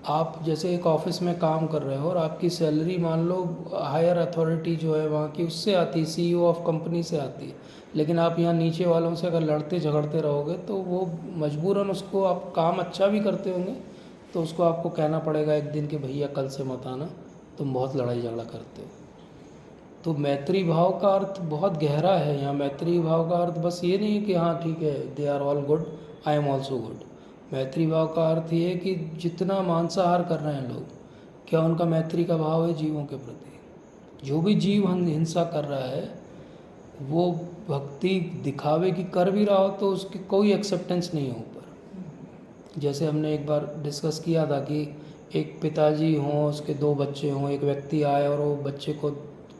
आप जैसे एक ऑफिस में काम कर रहे हो और आपकी सैलरी मान लो हायर अथॉरिटी जो है वहाँ की उससे आती है, CEO ऑफ कंपनी से आती है, लेकिन आप यहाँ नीचे वालों से अगर लड़ते झगड़ते रहोगे तो वो मजबूरन उसको, आप काम अच्छा भी करते होंगे तो उसको आपको कहना पड़ेगा एक दिन कि भैया कल से मत आना, तुम बहुत लड़ाई झगड़ा करते हो। तो मैत्री भाव का अर्थ बहुत गहरा है यहाँ। मैत्री भाव का अर्थ बस ये नहीं कि हाँ ठीक है they are all good, I am also good. मैत्री भाव का अर्थ ये है कि जितना मांसाहार कर रहे हैं लोग, क्या उनका मैत्री का भाव है जीवों के प्रति। जो भी जीव हिंसा कर रहा है वो भक्ति दिखावे की कर भी रहा हो तो उसकी कोई एक्सेप्टेंस नहीं है ऊपर। जैसे हमने एक बार डिस्कस किया था कि एक पिताजी हों, उसके 2 बच्चे हों, एक व्यक्ति आए और वो बच्चे को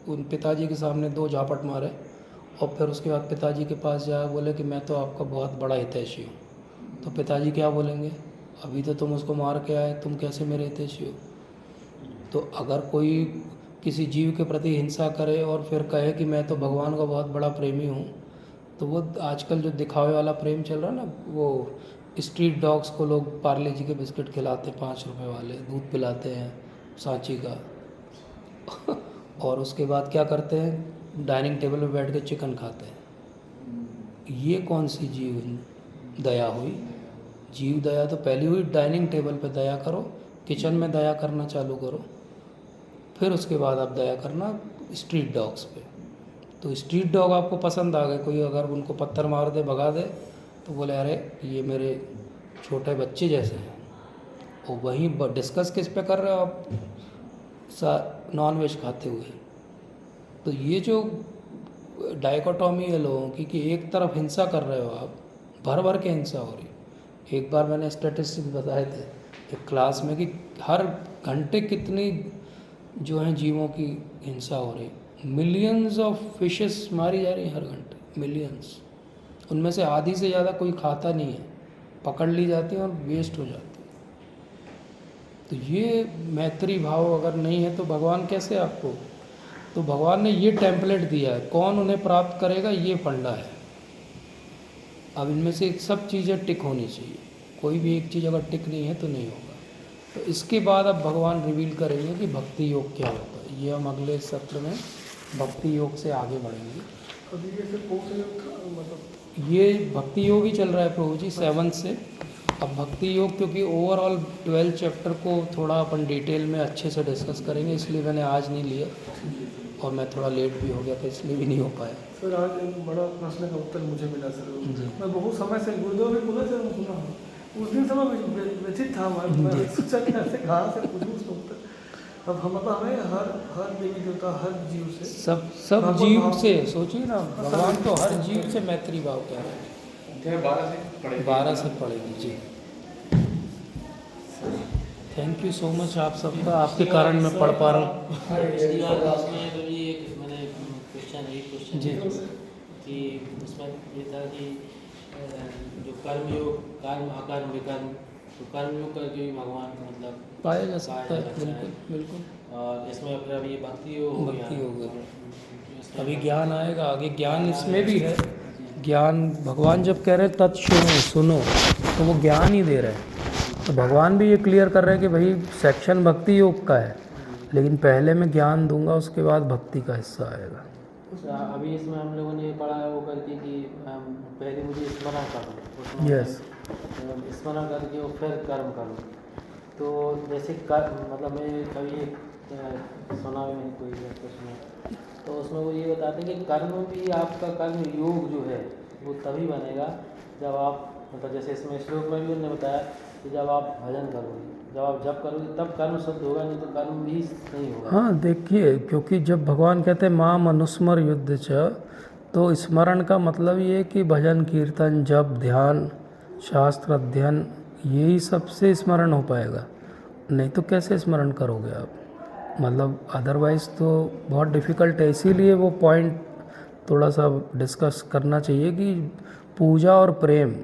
उन पिताजी के सामने 2 झापट मारे और फिर उसके बाद पिताजी के पास जाए बोले कि मैं तो आपका बहुत बड़ा हितैषी हूँ। तो पिताजी क्या बोलेंगे, अभी तो तुम उसको मार के आए, तुम कैसे मेरे हितैषी हो। तो अगर कोई किसी जीव के प्रति हिंसा करे और फिर कहे कि मैं तो भगवान का बहुत बड़ा प्रेमी हूँ, तो वो आजकल जो दिखावे वाला प्रेम चल रहा है ना, वो स्ट्रीट डॉग्स को लोग पार्ले जी के बिस्किट खिलाते 5 रुपए वाले, दूध पिलाते हैं सांची का और उसके बाद क्या करते हैं, डाइनिंग टेबल पे बैठ के चिकन खाते हैं। ये कौन सी जीव दया हुई। जीव दया तो पहली हुई डाइनिंग टेबल पे दया करो, किचन में दया करना चालू करो, फिर उसके बाद आप दया करना स्ट्रीट डॉग्स पे। तो स्ट्रीट डॉग आपको पसंद आ गए, कोई अगर उनको पत्थर मार दे भगा दे तो बोले अरे ये मेरे छोटे बच्चे जैसे हैं। और वहीं डिस्कस किस पे कर रहे हो आप, नॉन वेज खाते हुए। तो ये जो डाइकोटॉमी है लोगों की कि एक तरफ हिंसा कर रहे हो आप, भर भर के हिंसा हो रही। एक बार मैंने स्टैटिस्टिक्स बताए थे एक क्लास में कि हर घंटे कितनी जो हैं जीवों की हिंसा हो रही। मिलियंस ऑफ फिशेस मारी जा रही हर घंटे, मिलियंस। उनमें से आधी से ज़्यादा कोई खाता नहीं है, पकड़ ली जाती है और वेस्ट हो जाती है। तो ये मैत्री भाव अगर नहीं है तो भगवान कैसे आपको, तो भगवान ने ये टेम्पलेट दिया है, कौन उन्हें प्राप्त करेगा ये फंडा है। अब इनमें से सब चीज़ें टिक होनी चाहिए, कोई भी एक चीज़ अगर टिक नहीं है तो नहीं होगा। तो इसके बाद अब भगवान रिवील करेंगे कि भक्ति योग क्या होता है। ये हम अगले सत्र में भक्ति योग से आगे बढ़ेंगे। अभी ये सिर्फ कौन सा योग था, मतलब ये भक्ति योग ही चल रहा है प्रभु जी 7 से। अब भक्ति योग क्योंकि ओवरऑल 12 चैप्टर को थोड़ा अपन डिटेल में अच्छे से डिस्कस करेंगे, इसलिए मैंने आज नहीं लिया और मैं थोड़ा लेट भी हो गया था, इसलिए भी नहीं हो पाया। सर आज एक बड़ा प्रश्न का उत्तर मुझे मिला सर। जी। मैं बहुत समय से गुरुदेव ने बोला सर, मैं सुना हूँ। उस दिन से मैं व्यथित था, मैं सोचा कि ऐसे कहाँ से पूछूँ उसका उत्तर। अब हम मतलब हमें हर देवी देवता, हर जीव से, सब जीव से सोचिए ना, भगवान तो हर जीव से मैत्री भाव कह रहे हैं। अध्याय 12 से पढ़ेंगे। 12 से पढ़ेंगे जी। थैंक यू सो मच आप सबका, आपके कारण मैं पढ़ पा रहा हूँ। पिछली बार क्लास में कभी एक मैंने क्वेश्चन जी। कि उसमें ये था कि जो कर्म योग, कर्म अकर्म विकर्म, तो कर्म योग करके भी भगवान को मतलब पाया जा सकता पाया है, जा सकता बिल्कुल बिल्कुल। और इसमें फिर अभी भक्ति योग हो गया। भक्ति योग है। इसमें अभी ज्ञान आएगा आगे, ज्ञान इसमें भी है। ज्ञान भगवान जब कह रहे हैं तत्सुनो सुनो, तो वो ज्ञान ही दे रहे हैं। तो भगवान भी ये क्लियर कर रहे हैं कि भाई सेक्शन भक्ति योग का है, लेकिन पहले मैं ज्ञान दूंगा, उसके बाद भक्ति का हिस्सा आएगा। अभी इसमें हम लोगों ने पढ़ा है वो करके कि पहले मुझे स्मरण करो, यस। स्मरण करके और फिर कर्म करो। तो जैसे मतलब मैं कभी सुना भी नहीं कोई सुना, तो उसमें वो ये बताते हैं कि कर्म भी आपका कर्म योग जो है वो तभी बनेगा जब आप मतलब जैसे इसमें श्लोक में भी उन्होंने बताया कि जब आप भजन करोगे, जब आप जप करोगे तब कर्म शुद्ध होगा, नहीं तो कर्म भी नहीं होगा। हाँ देखिए, क्योंकि जब भगवान कहते हैं माम अनुस्मर युद्ध च, तो स्मरण का मतलब ये है कि भजन कीर्तन जप ध्यान शास्त्र अध्ययन यही सबसे स्मरण हो पाएगा, नहीं तो कैसे स्मरण करोगे आप, मतलब अदरवाइज़ तो बहुत डिफ़िकल्ट है। इसीलिए वो पॉइंट थोड़ा सा डिस्कस करना चाहिए कि पूजा और प्रेम,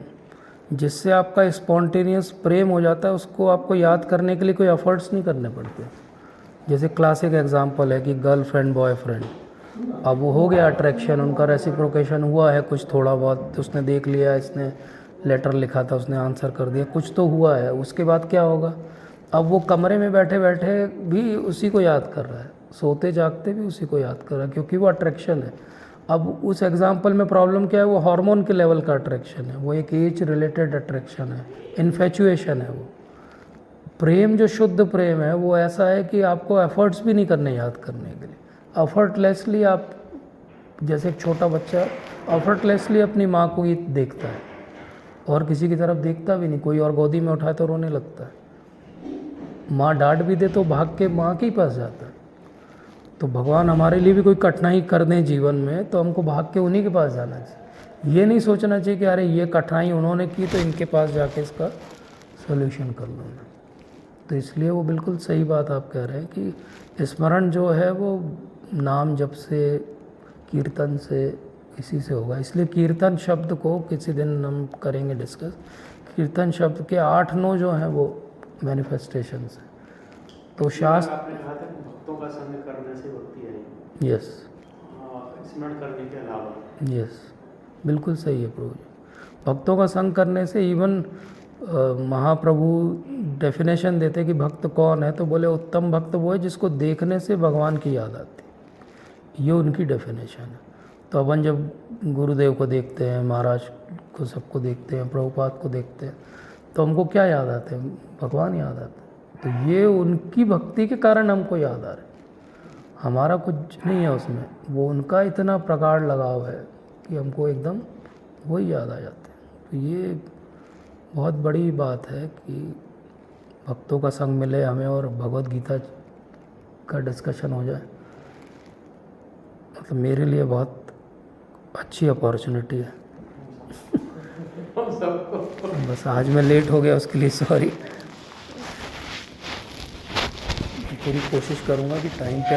जिससे आपका स्पॉन्टेनियस प्रेम हो जाता है, उसको आपको याद करने के लिए कोई एफर्ट्स नहीं करने पड़ते। जैसे क्लासिक एग्जांपल है कि गर्लफ्रेंड बॉयफ्रेंड, अब वो हो गया अट्रैक्शन, उनका रेसिप्रोकेशन हुआ है कुछ थोड़ा बहुत, उसने देख लिया, इसने लेटर लिखा था, उसने आंसर कर दिया, कुछ तो हुआ है। उसके बाद क्या होगा, अब वो कमरे में बैठे बैठे भी उसी को याद कर रहा है, सोते जागते भी उसी को याद कर रहा है, क्योंकि वो अट्रैक्शन है। अब उस एग्जाम्पल में प्रॉब्लम क्या है, वो हार्मोन के लेवल का अट्रैक्शन है, वो एक एज रिलेटेड अट्रैक्शन है, इन्फेचुएशन है। वो प्रेम जो शुद्ध प्रेम है वो ऐसा है कि आपको एफर्ट्स भी नहीं करने याद करने के लिए, एफर्टलेसली आप, जैसे एक छोटा बच्चा एफर्टलेसली अपनी माँ को ही देखता है और किसी की तरफ देखता भी नहीं, कोई और गोदी में उठाए तो रोने लगता है, माँ डांट भी दे तो भाग के माँ के ही पास जाता है। तो भगवान हमारे लिए भी कोई कठिनाई कर दें जीवन में तो हमको भाग के उन्हीं के पास जाना चाहिए, ये नहीं सोचना चाहिए कि अरे ये कठिनाई उन्होंने की तो इनके पास जाके इसका सोल्यूशन कर लूँ मैं। तो इसलिए वो बिल्कुल सही बात आप कह रहे हैं कि स्मरण जो है वो नाम जप से, कीर्तन से, इसी से होगा। इसलिए कीर्तन शब्द को किसी दिन हम करेंगे डिस्कस। कीर्तन शब्द के 8-9 जो हैं वो मैनिफेस्टेशंस हैं। तो शास्त्र आपने कहा था कि भक्तों का संग करने से भक्ति आएगी, यस स्मरण करने के अलावा। यस बिल्कुल सही है प्रभु जी। भक्तों का संग करने से इवन महाप्रभु डेफिनेशन देते कि भक्त कौन है, तो बोले उत्तम भक्त वो है जिसको देखने से भगवान की याद आती, ये उनकी डेफिनेशन है। तो अपन जब गुरुदेव को देखते हैं, महाराज को, सबको देखते हैं, प्रभुपाद को देखते हैं, तो हमको क्या याद आते हैं, भगवान याद आते हैं। तो ये उनकी भक्ति के कारण हमको याद आ रहे, हमारा कुछ नहीं है उसमें, वो उनका इतना प्रगाढ़ लगाव है कि हमको एकदम वही याद आ जाते हैं। तो ये बहुत बड़ी बात है कि भक्तों का संग मिले हमें और भगवत गीता का डिस्कशन हो जाए, मतलब मेरे लिए बहुत अच्छी अपॉर्चुनिटी है। बस आज मैं लेट हो गया उसके लिए सॉरी। पूरी कोशिश करूँगा कि टाइम पे